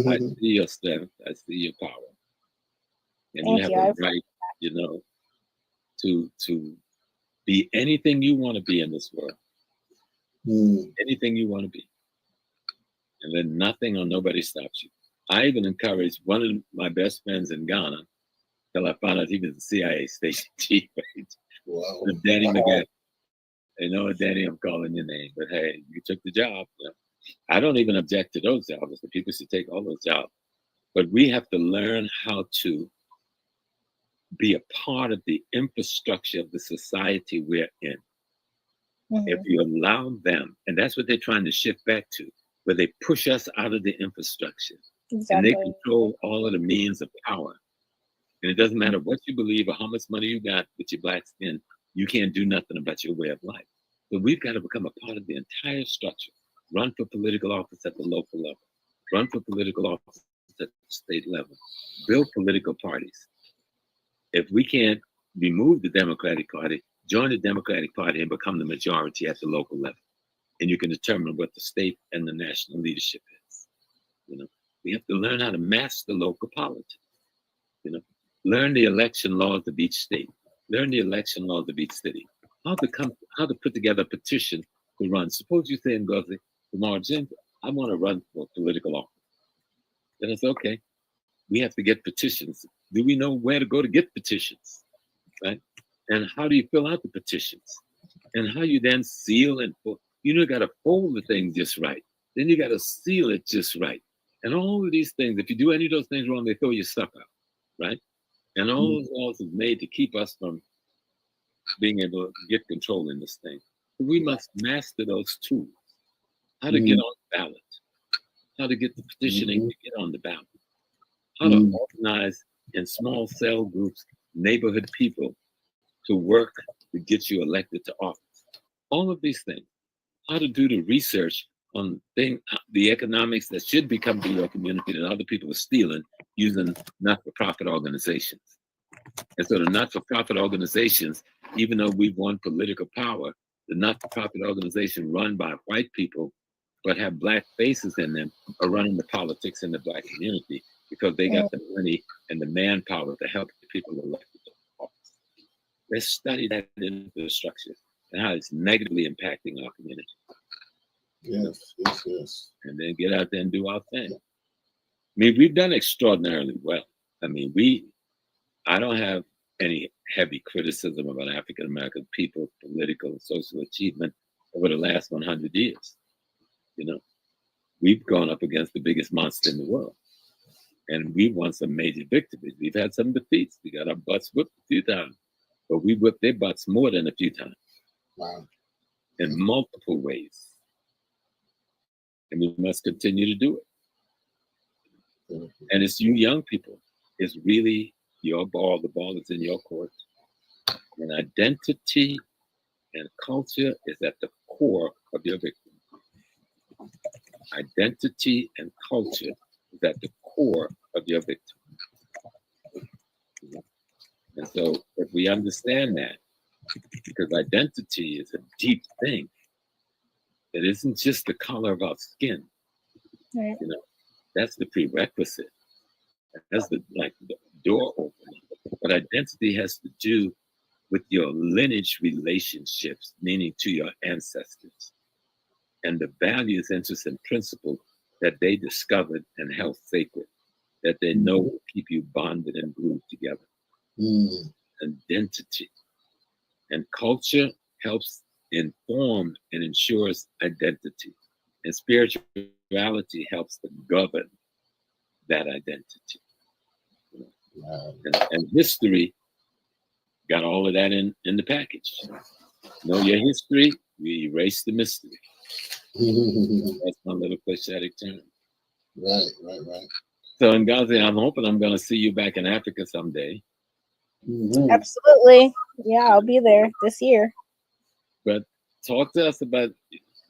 I see your strength. I see your power, and you have a right, to be anything you want to be in this world. Anything you want to be, and then nothing or nobody stops you. I even encourage one of my best friends in Ghana. till I found out he was the CIA station chief. Right? Wow. Danny McGee. They know, Danny, I'm calling your name, but hey, you took the job. You know? I don't even object to those jobs. The people should take all those jobs. But we have to learn how to be a part of the infrastructure of the society we're in. If you allow them, and that's what they're trying to shift back to, where they push us out of the infrastructure. Exactly. And they control all of the means of power. And it doesn't matter what you believe or how much money you got with your black skin, you can't do nothing about your way of life. So we've got to become a part of the entire structure. Run for political office at the local level. Run for political office at the state level. Build political parties. If we can't remove the Democratic Party, join the Democratic Party and become the majority at the local level. And you can determine what the state and the national leadership is. You know, we have to learn how to master local politics. You know, learn the election laws of each state. Learn the election laws of each city. How to put together a petition to run. Suppose you say in Gaza, tomorrow, Jim, I want to run for political office. Then it's okay. We have to get petitions. Do we know where to go to get petitions? Right? And how do you fill out the petitions? And how you then seal and fold. You got to fold the thing just right. Then you got to seal it just right. And all of these things, if you do any of those things wrong, they throw your stuff out, right? And all those laws are made to keep us from being able to get control in this thing. We must master those tools. How to get on the ballot. How to get the petitioning to get on the ballot. How to organize in small cell groups, neighborhood people to work to get you elected to office. All of these things. How to do the research on the economics that should be coming to your community that other people are stealing using not-for-profit organizations. And so the not-for-profit organizations, even though we've won political power, the not-for-profit organization run by white people but have black faces in them are running the politics in the black community because they got the money and the manpower to help the people elected to office. Let's study that infrastructure and how it's negatively impacting our community. Yes. And then get out there and do our thing. I mean, we've done extraordinarily well. I mean, I don't have any heavy criticism about African American people's political and social achievement over the last 100 years. You know, we've gone up against the biggest monster in the world. And we've won some major victories. We've had some defeats. We got our butts whipped a few times, but we whipped their butts more than a few times. Wow. In multiple ways. And we must continue to do it. And it's you young people. It's really your ball. The ball is in your court. And identity and culture is at the core of your victory. Identity and culture is at the core of your victory. And so if we understand that, because identity is a deep thing, it isn't just the color of our skin. Right. You know, that's the prerequisite. That's the door opener. But identity has to do with your lineage relationships, meaning to your ancestors, and the values, interests, and principles that they discovered and held sacred, that they know will keep you bonded and glued together. Identity. And culture helps inform and ensures identity. And spirituality helps to govern that identity. And history got all of that in the package. Know your history, we erase the mystery. That's my little pathetic term. Right. So in Gaza, I'm hoping I'm going to see you back in Africa someday. Absolutely. Yeah, I'll be there this year. But talk to us about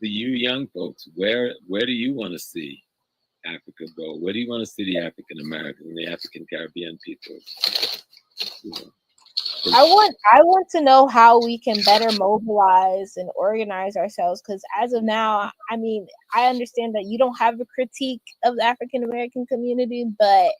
you young folks. Where do you want to see Africa go? Where do you want to see the African American and the African Caribbean people? You know? I want to know how we can better mobilize and organize ourselves, because as of now, I mean, I understand that you don't have a critique of the African American community, but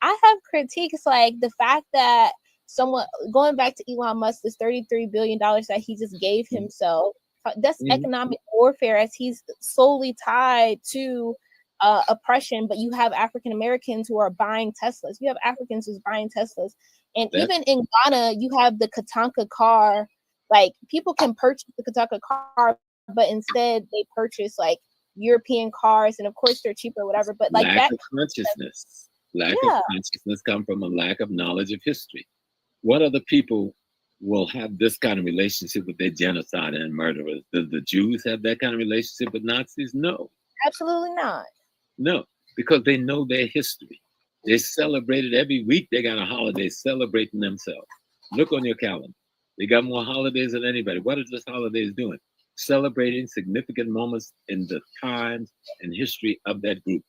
I have critiques like the fact that someone, going back to Elon Musk, this $33 billion that he just gave himself, that's economic warfare, as he's solely tied to oppression, but you have African Americans who are buying Teslas. You have Africans who's buying Teslas. And even in Ghana, you have the Katanka car. Like, people can purchase the Katanka car, but instead they purchase like European cars, and of course they're cheaper, whatever. But like lack that of consciousness. Lack of consciousness come from a lack of knowledge of history. What other people will have this kind of relationship with their genocide and murderers? Does the Jews have that kind of relationship with Nazis? No. Absolutely not. No, because they know their history. They celebrate it every week. They got a holiday celebrating themselves. Look on your calendar. They got more holidays than anybody. What are those holidays doing? Celebrating significant moments in the times and history of that group.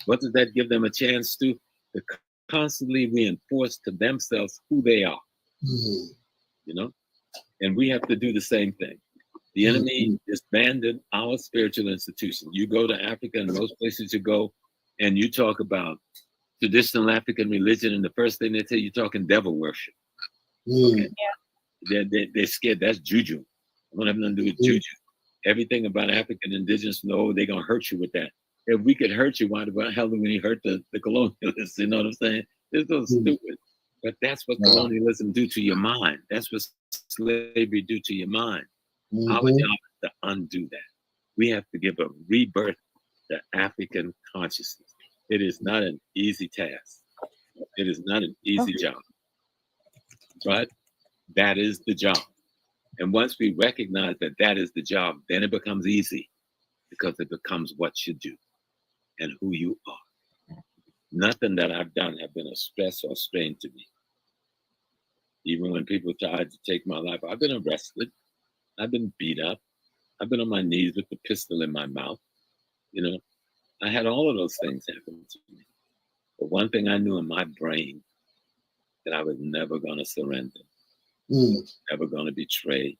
What does that give them a chance to? To constantly reinforce to themselves who they are. Mm-hmm. You know? And we have to do the same thing. The enemy disbanded our spiritual institution. You go to Africa, and most places you go, and you talk about traditional African religion, and the first thing they tell you, you're talking devil worship. Okay? They're scared. That's juju. I don't have nothing to do with juju. Everything about African indigenous, no, they're going to hurt you with that. If we could hurt you, why the hell do we hurt the colonialists? You know what I'm saying? It's so stupid. But that's what colonialism do to your mind. That's what slavery do to your mind. Our job is to undo that. We have to give a rebirth to African consciousness. It is not an easy task. It is not an easy job. But that is the job. And once we recognize that that is the job, then it becomes easy, because it becomes what you do and who you are. Nothing that I've done have been a stress or strain to me. Even when people tried to take my life, I've been arrested. I've been beat up. I've been on my knees with the pistol in my mouth. You know, I had all of those things happen to me. But one thing I knew in my brain, that I was never going to surrender, never going to betray.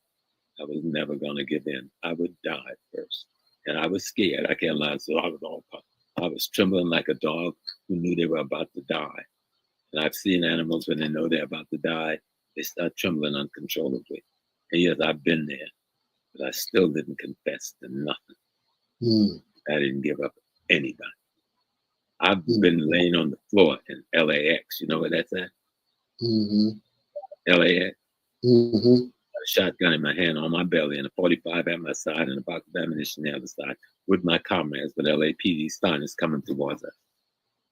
I was never going to give in. I would die first. And I was scared. I can't lie. So I was trembling like a dog who knew they were about to die. And I've seen animals, when they know they're about to die, they start trembling uncontrollably. And yes, I've been there, but I still didn't confess to nothing. I didn't give up anybody. I've been laying on the floor in LAX. You know where that's at? LAX. A shotgun in my hand, on my belly, and a 45 at my side, and a box of ammunition on the other side, with my comrades, with LAPD is coming towards us.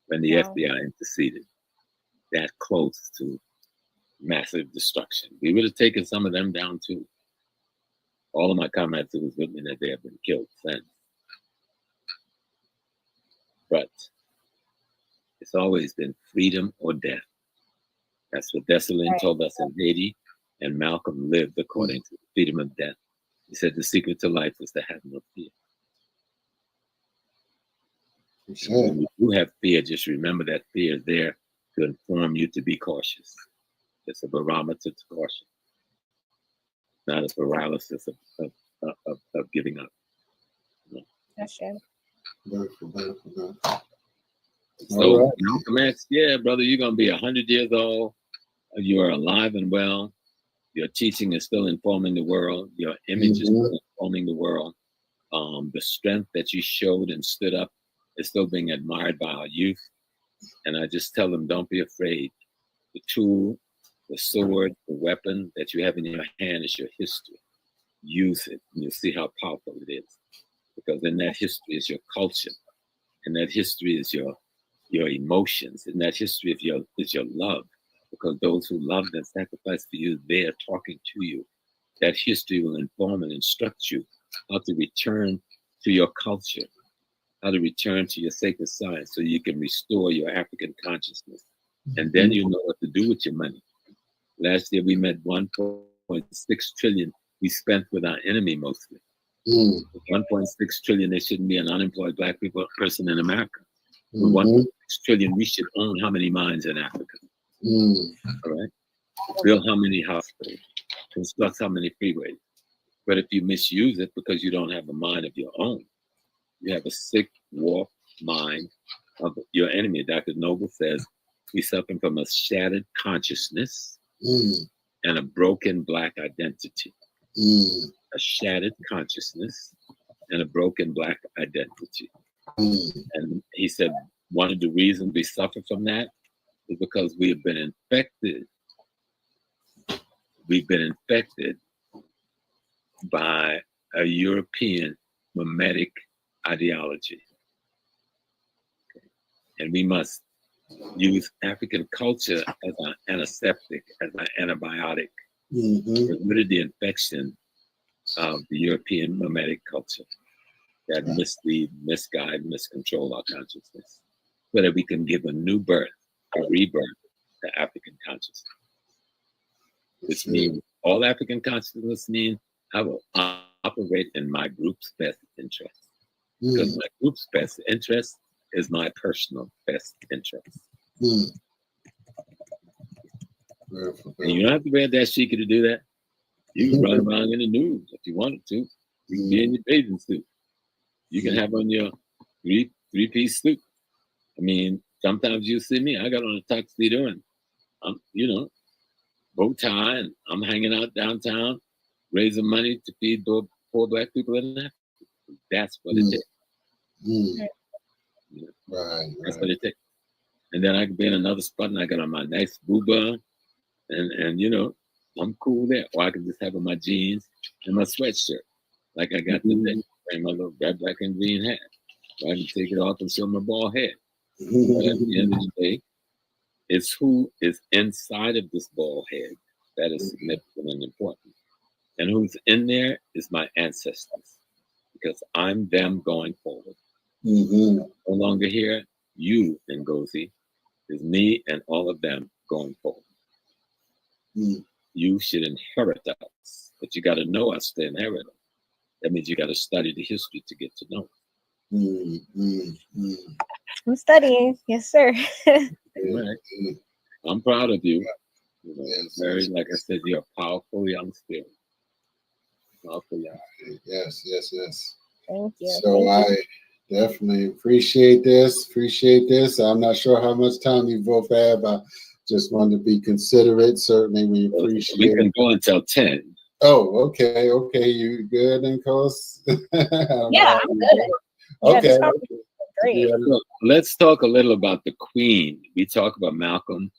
When the FBI interceded, that close to massive destruction. We would have taken some of them down too. All of my comrades who was with me that day have been killed since. But it's always been freedom or death. That's what Dessalines told us in Haiti, and Malcolm lived according to the freedom of death. He said the secret to life was to have no fear. When you do have fear, just remember that fear is there to inform you to be cautious. It's a barometer to caution, not a paralysis of giving up. That's true. Beautiful. So, Malcolm X, yeah, brother, you're going to be 100 years old. You are alive and well. Your teaching is still informing the world. Your image is still informing the world. The strength that you showed and stood up is still being admired by our youth. And I just tell them, don't be afraid. The tool, the sword, the weapon that you have in your hand is your history. Use it, and you'll see how powerful it is. Because in that history is your culture. In that history is your emotions. In that history is your love. Because those who loved and sacrificed for you, they are talking to you. That history will inform and instruct you how to return to your culture, how to return to your sacred science, so you can restore your African consciousness. And then you know what to do with your money. Last year we met 1.6 trillion we spent with our enemy mostly. 1.6 trillion, there shouldn't be an unemployed black person in America. With 1.6 trillion, we should own how many mines in Africa? All right? Build how many hospitals? Construct how many freeways? But if you misuse it because you don't have a mind of your own, you have a sick, warped mind of your enemy. Dr. Noble says we suffer from a shattered consciousness and a broken black identity. A shattered consciousness and a broken black identity. And he said one of the reasons we suffer from that is because we have been infected. We've been infected by a European mimetic ideology. And we must use African culture as an antiseptic, as an antibiotic, get rid of the infection of the European mimetic culture that mislead, misguide, miscontrol our consciousness, so that we can give a new birth, a rebirth to African consciousness. Which means all African consciousness means I will operate in my group's best interest. Because my group's best interest is my personal best interest. And you don't have to wear that shiki to do that. You can run around in the nude if you wanted to. You can be in your bathing suit. You can have on your three-piece suit. I mean, sometimes you see me, I got on a tuxedo and I'm, bow tie, and I'm hanging out downtown, raising money to feed poor black people in Africa. That's what it takes. Right. That's what it takes. And then I could be in another spot and I got on my nice booba and I'm cool there. Or I can just have on my jeans and my sweatshirt like I got today. Wearing my little red, black, and green hat. Or I can take it off and show my bald head. But at the end of the day, it's who is inside of this bald head that is significant and important. And who's in there is my ancestors. Because I'm them going forward. No longer here, you, Ngozi, is me and all of them going forward. You should inherit us, but you got to know us to inherit us. That means you got to study the history to get to know us. I'm studying, yes, sir. Right. I'm proud of you. Very, like I said, you're a powerful young spirit. Powerful young spirit. Yes. Thank you. So I definitely appreciate this. I'm not sure how much time you both have. I just wanted to be considerate. Certainly, we appreciate. We can go until 10. Oh, okay. You good, Nkos? Yeah, I'm good. Okay. Great. Yeah. Look, let's talk a little about the Queen. We talk about Malcolm,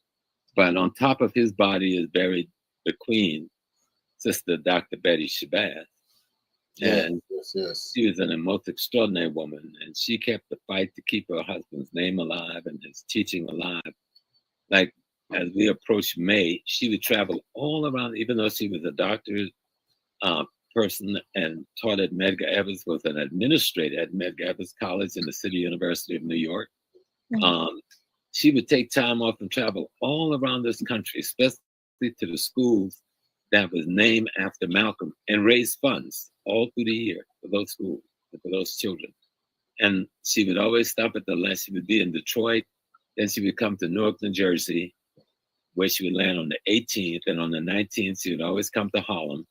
but on top of his body is buried the Queen, Sister Dr. Betty Shabazz. And she was an most extraordinary woman, and she kept the fight to keep her husband's name alive and his teaching alive. Like, as we approached May, she would travel all around, even though she was a doctor person and taught at Medgar Evers, was an administrator at Medgar Evers College in the City University of New York. She would take time off and travel all around this country, especially to the schools that was named after Malcolm, and raise funds all through the year for those schools and for those children. And she would always stop at the last. She would be in Detroit, then she would come to Newark, New Jersey, where she would land on the 18th, and on the 19th, she would always come to Harlem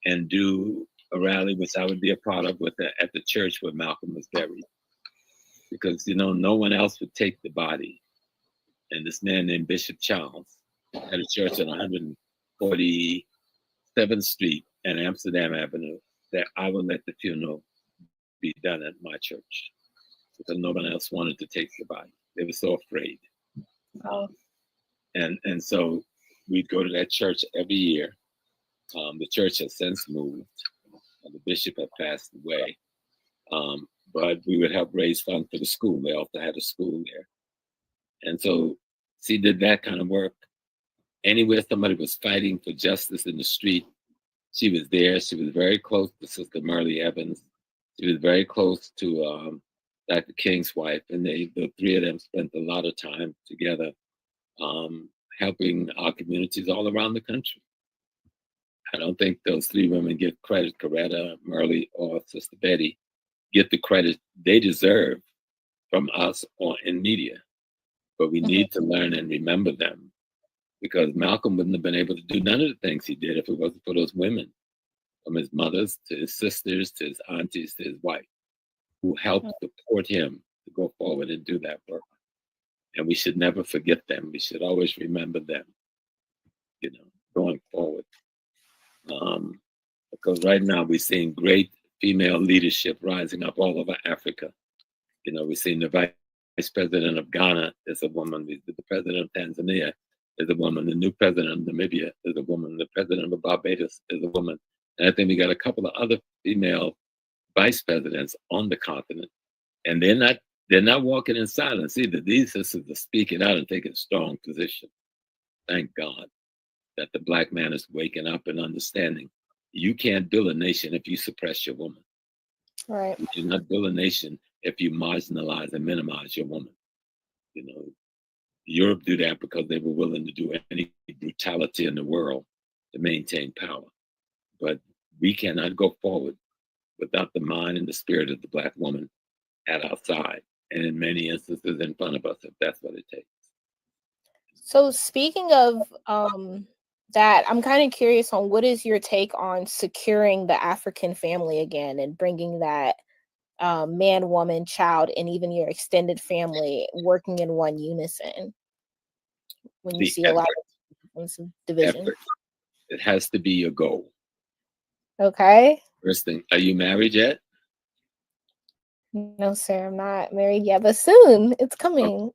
and do a rally, which I would be a part of at the church where Malcolm was buried. Because, no one else would take the body. And this man named Bishop Charles had a church on 147th Street and Amsterdam Avenue that I would let the funeral be done at my church. Because no one else wanted to take the body. They were so afraid. Oh. And so we'd go to that church every year. The church has since moved. The bishop had passed away. But we would help raise funds for the school. They also had a school there. And so she did that kind of work. Anywhere somebody was fighting for justice in the street, she was there. She was very close to Sister Merle Evans. She was very close to Dr. King's wife. And the three of them spent a lot of time together helping our communities all around the country. I don't think those three women get credit, Coretta, Merle, or Sister Betty, get the credit they deserve from us or in media. But we need to learn and remember them, because Malcolm wouldn't have been able to do none of the things he did if it wasn't for those women, from his mothers to his sisters to his aunties to his wife, who helped support him to go forward and do that work. And we should never forget them. We should always remember them, going forward. Because right now we're seeing great female leadership rising up all over Africa. You know, we've seen the vice president of Ghana is a woman. The president of Tanzania is a woman. The new president of Namibia is a woman. The president of Barbados is a woman. And I think we got a couple of other female vice presidents on the continent, and they're not walking in silence either. These sisters are speaking out and taking a strong position. Thank God that the Black man is waking up and understanding you can't build a nation if you suppress your woman. Right. You cannot build a nation if you marginalize and minimize your woman. You know, Europe do that because they were willing to do any brutality in the world to maintain power. But we cannot go forward without the mind and the spirit of the Black woman at our side, and in many instances in front of us, if that's what it takes. So speaking of that, I'm kind of curious on what is your take on securing the African family again and bringing that man, woman, child, and even your extended family working in one unison when you see a lot of division. It has to be your goal. Okay. First thing, are you married yet? No, sir, I'm not married yet, but soon it's coming.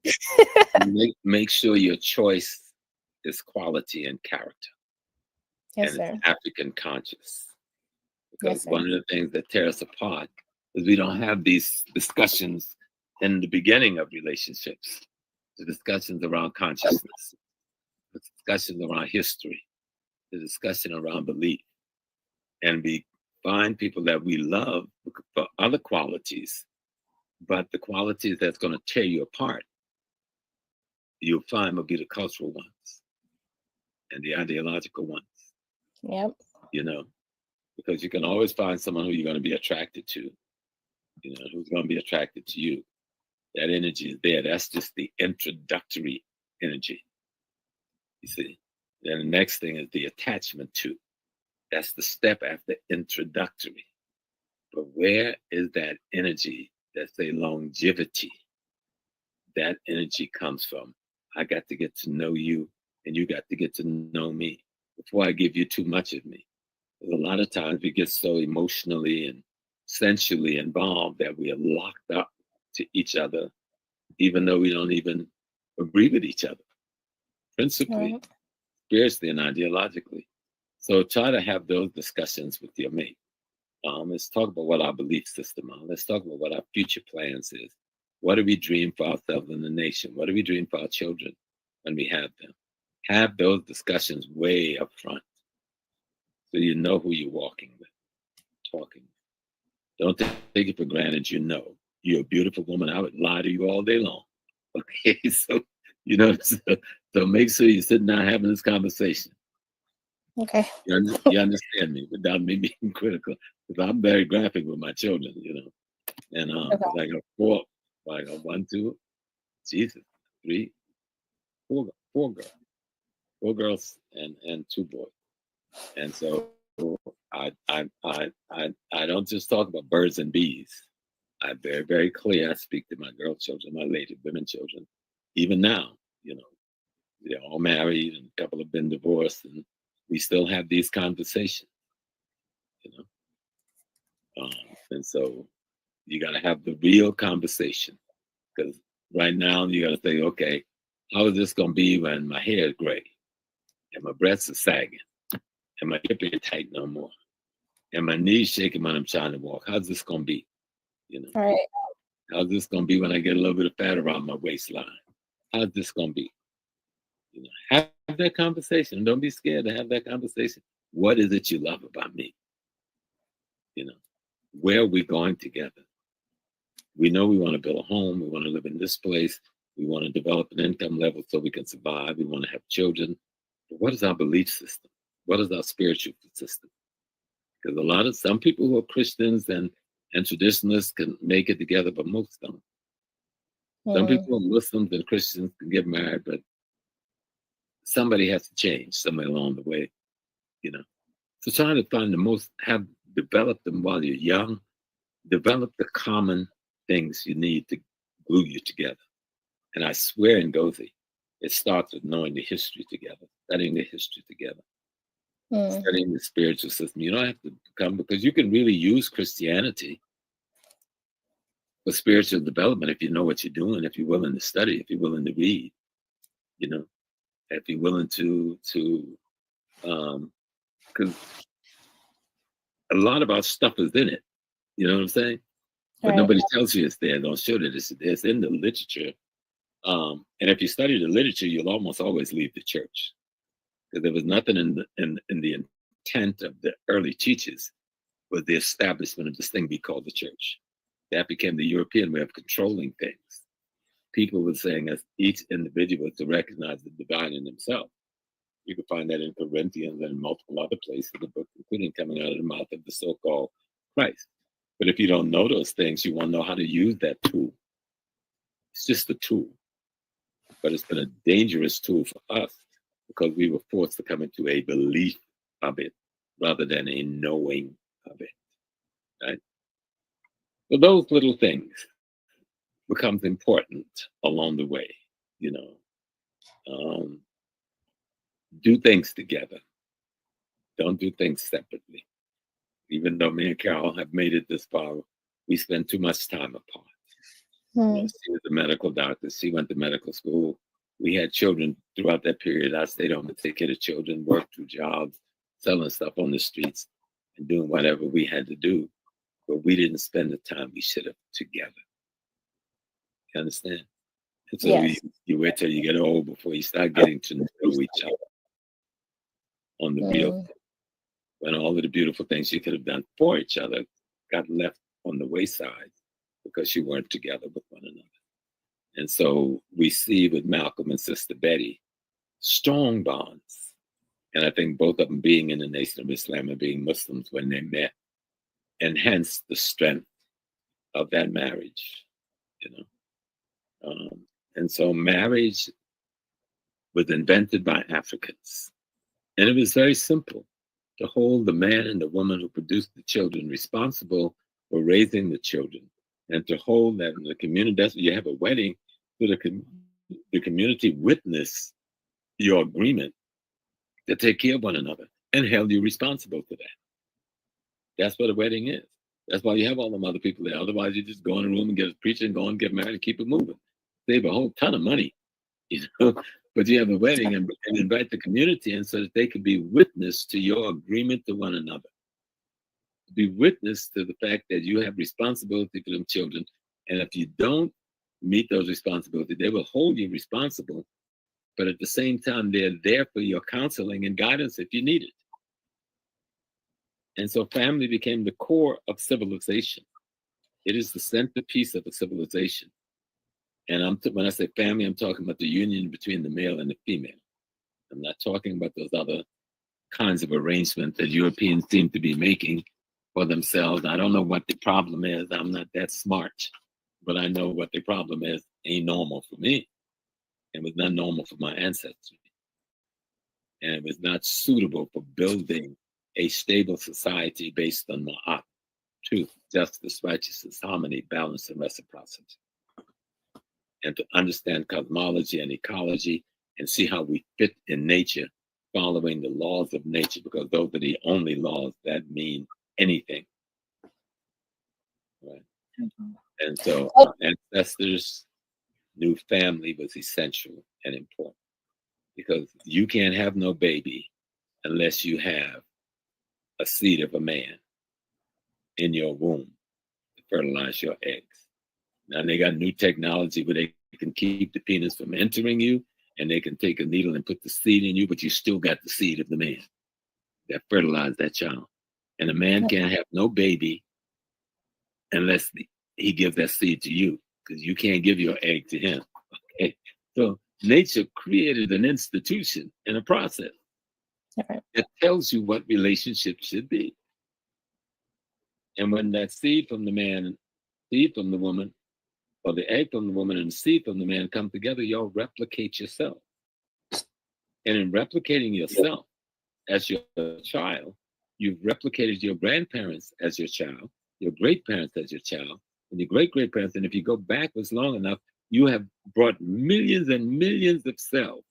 Make sure your choice is quality and character. Yes, and sir. it's African conscious. Because Yes, sir. one of the things that tear us apart is we don't have these discussions in the beginning of relationships. The discussions around consciousness, the discussions around history, the discussion around belief. And we find people that we love for other qualities, but the qualities that's going to tear you apart, you'll find will be the cultural ones and the ideological ones. Yep. You know, because you can always find someone who you're going to be attracted to, you know, who's going to be attracted to you. That energy is there. That's just the introductory energy. You see, then the next thing is the attachment to. That's the step after introductory. But where is that energy? That's a longevity. That energy comes from, I got to get to know you and you got to get to know me before I give you too much of me. A lot of times we get so emotionally and sensually involved that we are locked up to each other, even though we don't even agree with each other, principally, Right. spiritually, and ideologically. So try to have those discussions with your mate. Let's talk about what our belief system are. Let's talk about what our future plans is. What do we dream for ourselves in the nation? What do we dream for our children when we have them? Have those discussions way up front so you know who you're walking with, talking with. Don't take it for granted. You know, you're a beautiful woman. I would lie to you all day long. Okay, so, you know, so make sure you're sitting down having this conversation. Okay. You understand me without me being critical, because I'm very graphic with my children, you know. And Okay. I got four, I got 1, 2, Jesus, 3, 4 girls, 4 girls and 2 boys. And so I don't just talk about birds and bees. I'm very, very clear. I speak to my girl children, my lady women children, even now, you know, they're all married and a couple have been divorced, and we still have these conversations, you know. And so you got to have the real conversation, because right now you got to say, okay, how is this going to be when my hair is gray and my breasts are sagging and my hip ain't tight no more and my knees shaking when I'm trying to walk? How's this going to be? You know, All right. how's this going to be when I get a little bit of fat around my waistline? How's this going to be? You know, have that conversation. Don't be scared to have that conversation. What is it you love about me? You know, where are we going together? We know we want to build a home. We want to live in this place. We want to develop an income level so we can survive. We want to have children. But what is our belief system? What is our spiritual system? Because some people who are Christians and traditionalists can make it together, but most don't. Some people who are Muslims and Christians can get married, but somebody has to change somewhere along the way, you know. So trying to find develop them while you're young, develop the common things you need to glue you together. And I swear in Gothi, it starts with knowing the history together, studying the history together, studying the spiritual system. You don't have to come, because you can really use Christianity for spiritual development if you know what you're doing, if you're willing to study, if you're willing to read, you know, if you're willing to because a lot of our stuff is in it. You know what I'm saying? But Right. nobody tells you it's there. Don't show that it's in the literature. And if you study the literature, you'll almost always leave the church because there was nothing in the intent of the early teachers was the establishment of this thing we call the church. That became the European way of controlling things. People were saying as each individual to recognize the divine in themselves. You can find that in Corinthians and multiple other places in the book, including coming out of the mouth of the so-called Christ. But if you don't know those things, you won't know how to use that tool. It's just a tool. But it's been a dangerous tool for us because we were forced to come into a belief of it rather than a knowing of it. Right? So those little things becomes important along the way, you know. Do things together. Don't do things separately. Even though me and Carol have made it this far, we spend too much time apart. You know, she was a medical doctor. She went to medical school. We had children throughout that period. I stayed home to take care of children, worked through jobs, selling stuff on the streets, and doing whatever we had to do. But we didn't spend the time we should have together. You understand? And so Yes. you wait till you get old before you start getting to know each other on the real thing. When all of the beautiful things you could have done for each other got left on the wayside because you weren't together with one another. And so we see with Malcolm and Sister Betty, strong bonds. And I think both of them being in the Nation of Islam and being Muslims when they met, enhanced the strength of that marriage, you know. And so marriage was invented by Africans. And it was very simple to hold the man and the woman who produced the children responsible for raising the children and to hold that in the community. That's you have a wedding, so the community witness your agreement to take care of one another and held you responsible for that. That's what a wedding is. That's why you have all them other people there. Otherwise, you just go in a room and get a preacher and go and get married and keep it moving. Save a whole ton of money, you know. But you have a wedding and invite the community in so that they can be witness to your agreement to one another. Be witness to the fact that you have responsibility for them children. And if you don't meet those responsibilities, they will hold you responsible. But at the same time, they're there for your counseling and guidance if you need it. And so family became the core of civilization. It is the centerpiece of a civilization. And when I say family, I'm talking about the union between the male and the female. I'm not talking about those other kinds of arrangements that Europeans seem to be making for themselves. I don't know what the problem is. I'm not that smart, but I know what the problem is. Ain't normal for me. It was not normal for my ancestors. And it was not suitable for building a stable society based on ma'at, truth, justice, righteousness, harmony, balance, and reciprocity. And to understand cosmology and ecology and see how we fit in nature, following the laws of nature, because those are the only laws that mean anything. Right? Mm-hmm. And so our ancestors knew family was essential and important because you can't have no baby unless you have a seed of a man in your womb to fertilize your eggs. Now they got new technology where they can keep the penis from entering you, and they can take a needle and put the seed in you, but you still got the seed of the man that fertilized that child. And a man can't have no baby unless he gives that seed to you, because you can't give your egg to him. Okay? So nature created an institution and a process that tells you what relationships should be. And when that seed from the man, seed from the woman, or the egg from the woman and the seed from the man come together, y'all replicate yourself. And in replicating yourself as your child, you've replicated your grandparents as your child, your great-parents as your child, and your great-great-parents. And if you go backwards long enough, you have brought millions and millions of cells,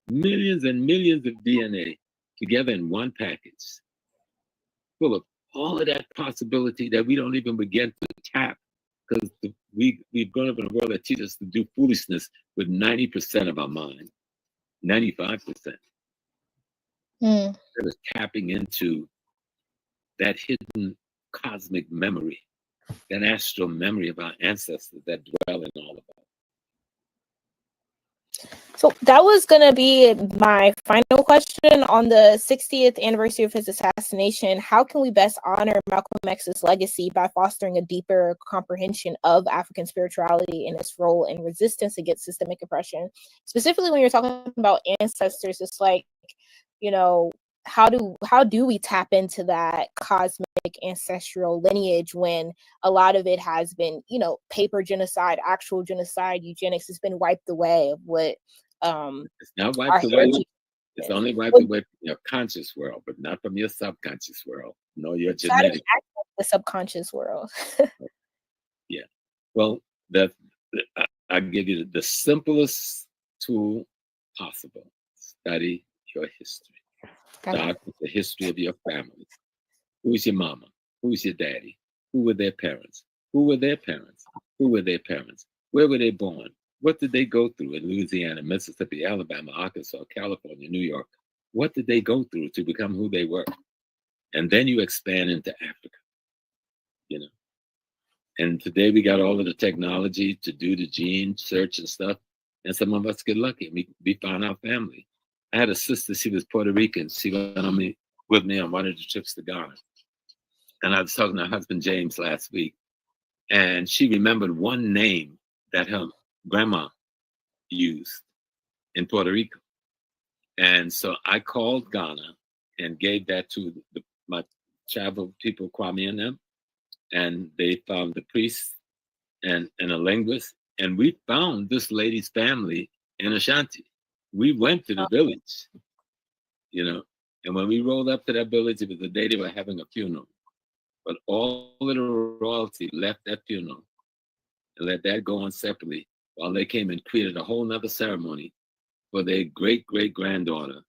millions and millions of DNA together in one package, full of all of that possibility that we don't even begin to tap because we've grown up in a world that teaches us to do foolishness with 90% of our mind, 95%. Mm. Instead of tapping into that hidden cosmic memory, that astral memory of our ancestors that dwell in all of us. So that was going to be my final question on the 60th anniversary of his assassination. How can we best honor Malcolm X's legacy by fostering a deeper comprehension of African spirituality and its role in resistance against systemic oppression? Specifically, when you're talking about ancestors, it's like, you know, how do we tap into that cosmic ancestral lineage when a lot of it has been, you know, paper genocide, actual genocide, eugenics has been wiped away of what it's not wiped away. It's only wiped away from your conscious world, but not from your subconscious world. No, your genetic. The subconscious world. Yeah. Well, I give you the simplest tool possible. Study your history. Start with the history of your family. Who's your mama? Who's your daddy? Who were their parents? Who were their parents? Who were their parents? Where were they born? What did they go through in Louisiana, Mississippi, Alabama, Arkansas, California, New York? What did they go through to become who they were? And then you expand into Africa, you know. And today we got all of the technology to do the gene search and stuff. And some of us get lucky. We found our family. I had a sister, she was Puerto Rican. She went with me on one of the trips to Ghana. And I was talking to her husband, James, last week. And she remembered one name that her grandma used in Puerto Rico. And so I called Ghana and gave that to my travel people, Kwame and them. And they found the priest and a linguist. And we found this lady's family in Ashanti. We went to the village, you know. And when we rolled up to that village, it was the day they were having a funeral. But all of the royalty left that funeral and let that go on separately while they came and created a whole nother ceremony for their great-great-granddaughter,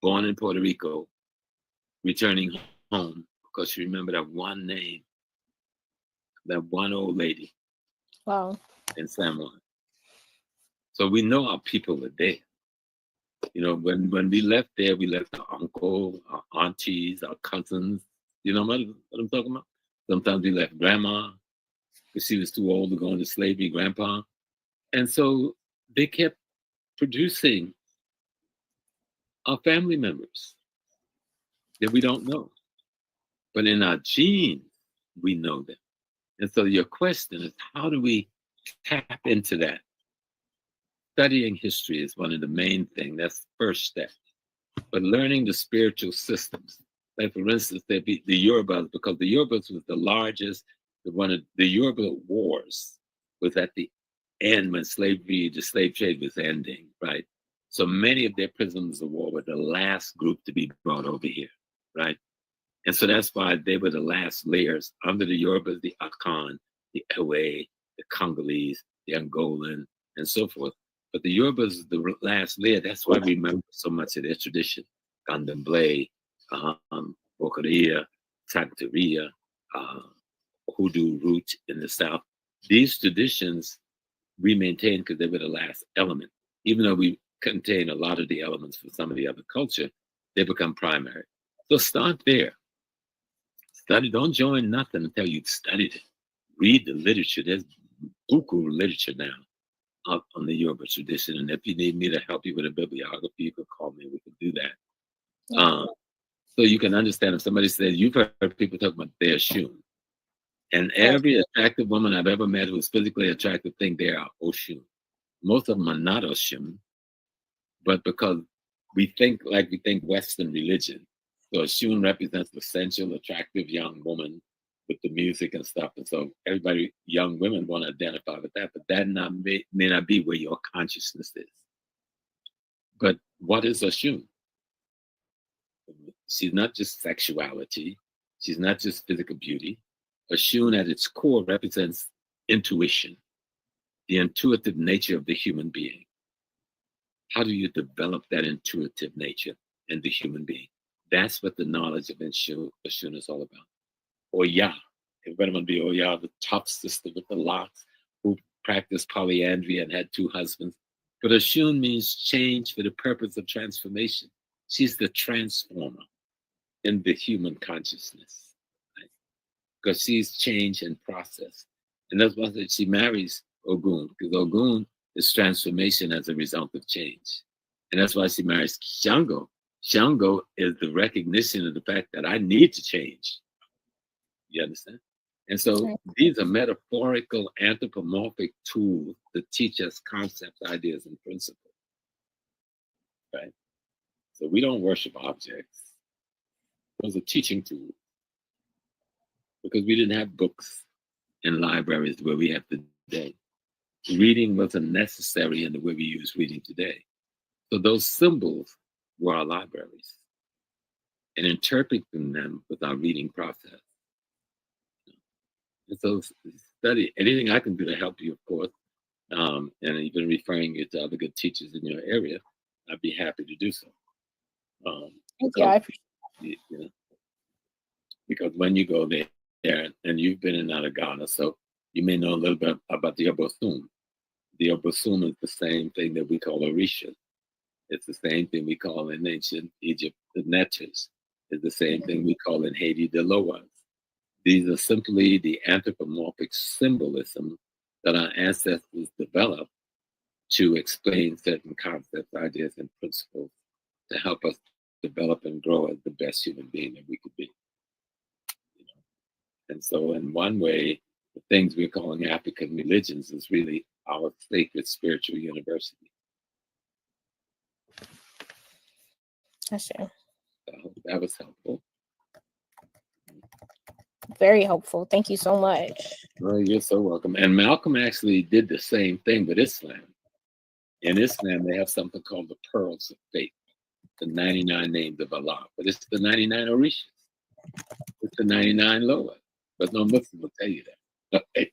born in Puerto Rico, returning home because she remembered that one name, that one old lady. Wow. In San Juan. So we know our people are there. You know, when we left there, we left our uncle, our aunties, our cousins. You know what I'm talking about? Sometimes we left grandma because she was too old to go into slavery, grandpa. And so they kept producing our family members that we don't know. But in our genes, we know them. And so your question is, how do we tap into that? Studying history is one of the main things. That's the first step. But learning the spiritual systems. Like, for instance, there'd be the Yorubas, because the Yorubas was the largest, one of the Yoruba wars was at the end when the slave trade was ending, right? So many of their prisoners of war were the last group to be brought over here, right? And so that's why they were the last layers. Under the Yorubas, the Akan, the Ewe, the Congolese, the Angolan, and so forth. But the Yorubas, the last layer, that's why we remember so much of their tradition. Candomblé, Bokaria, Santeria, Hoodoo root in the South. These traditions we maintain because they were the last element. Even though we contain a lot of the elements for some of the other culture, they become primary. So start there. Study, don't join nothing until you've studied it. Read the literature. There's buku literature now on the Yoruba tradition. And if you need me to help you with a bibliography, you can call me. We can do that. So you can understand if somebody says, you've heard people talk about their Oshun. And every attractive woman I've ever met who's physically attractive think they are Oshun. Most of them are not Oshun, but because we think like we think Western religion. So Oshun represents the sensual, attractive young woman with the music and stuff. And so everybody, young women want to identify with that, but that may not be where your consciousness is. But what is Oshun? She's not just sexuality. She's not just physical beauty. Oshun at its core represents intuition, the intuitive nature of the human being. How do you develop that intuitive nature in the human being? That's what the knowledge of Oshun is all about. Or Yah, the top sister with the locks who practiced polyandry and had 2 husbands. But Oshun means change for the purpose of transformation. She's the transformer in the human consciousness, right? Because she's change and process. And that's why she marries Ogun, because Ogun is transformation as a result of change. And that's why she marries Shango. Shango is the recognition of the fact that I need to change. You understand? And so these are metaphorical, anthropomorphic tools to teach us concepts, ideas, and principles. Right? So we don't worship objects. Those are teaching tools. Because we didn't have books in libraries where we have today. Reading wasn't necessary in the way we use reading today. So those symbols were our libraries. And interpreting them was our reading process. And so study anything I can do to help you, of course, and even referring you to other good teachers in your area, I'd be happy to do so. Thank you. I appreciate it. Because when you go there, and you've been in and out of Ghana, so you may know a little bit about the Obosun. The Obosun is the same thing that we call Orisha. It's the same thing we call in ancient Egypt the Netters. It's the same thing we call in Haiti the Loas. These are simply the anthropomorphic symbolism that our ancestors developed to explain certain concepts, ideas, and principles to help us develop and grow as the best human being that we could be. You know? And so in one way, the things we're calling African religions is really our sacred spiritual university. That's true. I hope that was helpful. Very helpful. Thank you so much. Well, you're so welcome. And Malcolm actually did the same thing with Islam. In Islam, they have something called the Pearls of Faith, the 99 names of Allah. But it's the 99 Orishas. It's the 99 Loas. But no Muslim will tell you that.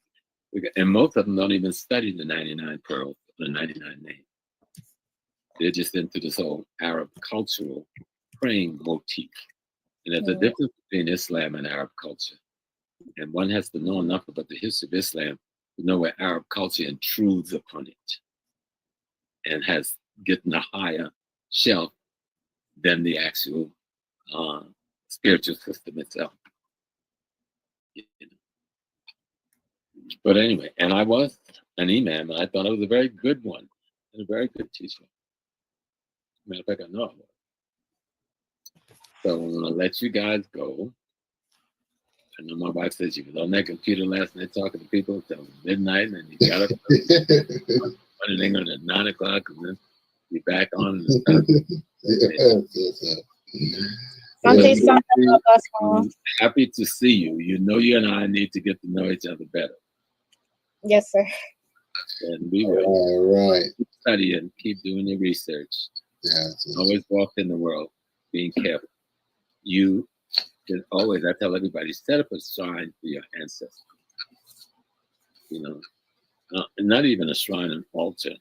And most of them don't even study the 99 pearls, the 99 names. They're just into this whole Arab cultural praying motif. And there's a difference between Islam and Arab culture. And one has to know enough about the history of Islam to know where Arab culture intrudes upon it and has gotten a higher shelf than the actual spiritual system itself. But anyway, and I was an imam, and I thought I was a very good one and a very good teacher. Matter of fact, I know I was. So I'm going to let you guys go. I know my wife says she was on that computer last night talking to people until midnight, and you got up in England at 9 o'clock, and then be back on. Happy to see you. You know, you and I need to get to know each other better. Yes, sir. And we will. All right. Study and keep doing your research. Yeah. Always walk in the world being careful. You can always, I tell everybody, set up a shrine for your ancestors. You know, not even a shrine, an altar.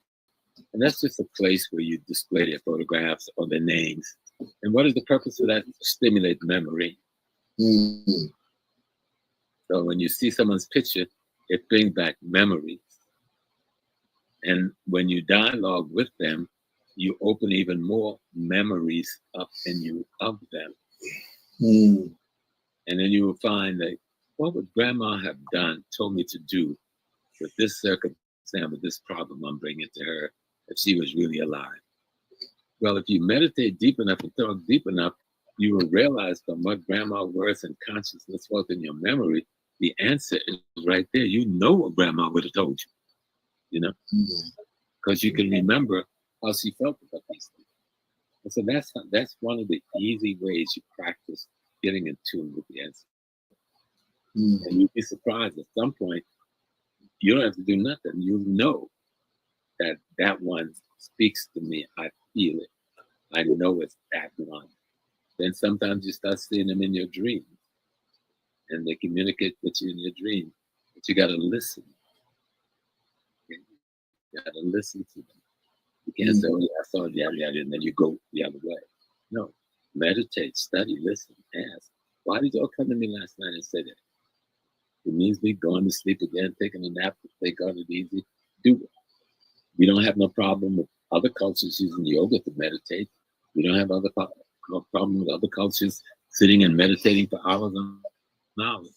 And that's just a place where you display their photographs or their names. And what is the purpose of that? To stimulate memory. Mm-hmm. So when you see someone's picture, it brings back memories. And when you dialogue with them, you open even more memories up in you of them. Mm. And then you will find that, what would grandma have told me to do with this circumstance, with this problem I'm bringing to her, if she was really alive? Well, if you meditate deep enough and talk deep enough, you will realize from what grandma words and consciousness was in your memory, the answer is right there. You know what grandma would have told you, you know, because you can remember how she felt about these things. And so that's one of the easy ways you practice getting in tune with the answer. And you'd be surprised at some point, you don't have to do nothing. You know that one speaks to me. I feel it. I know it's that one. Then sometimes you start seeing them in your dreams, and they communicate with you in your dream. But you got to listen. You got to listen to them. You can't say, "Oh, yeah, I saw it, yeah, and then you go the other way." No, meditate, study, listen, ask. Why did y'all come to me last night and say that? It means me going to sleep again, taking a nap, take on it easy. Do it. We don't have no problem with other cultures using yoga to meditate. We don't have no problem with other cultures sitting and meditating for hours and hours.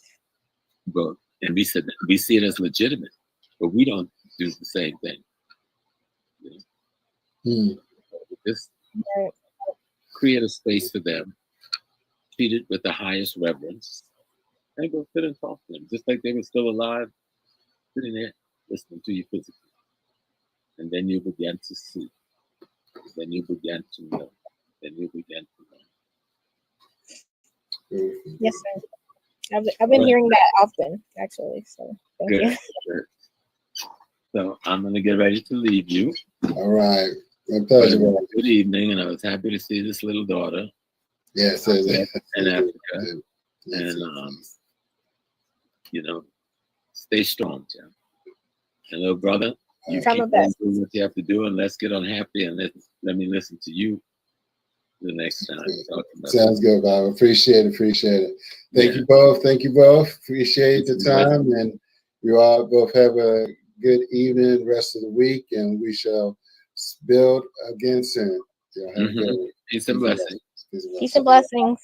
But and we see it as legitimate, but we don't do the same thing. You know? Just create a space for them, treat it with the highest reverence, and go sit and talk to them, just like they were still alive, sitting there listening to you physically. And then you begin to see. Then you begin to know. Then you begin to know. Yes, sir. I've been hearing that often, actually. So thank you. Good. So I'm gonna get ready to leave you. All right. My pleasure. Good evening, and I was happy to see this little daughter. Yes, in Africa. And you know, stay strong, Tim. And little brother, you keep doing what you have to do, and let's get unhappy and let me listen to you the next time. Sounds good, Bob. Appreciate it. Thank you both. Appreciate the time, and you all both have a good evening, rest of the week, and we shall build again soon. Peace and blessings. Peace and blessings.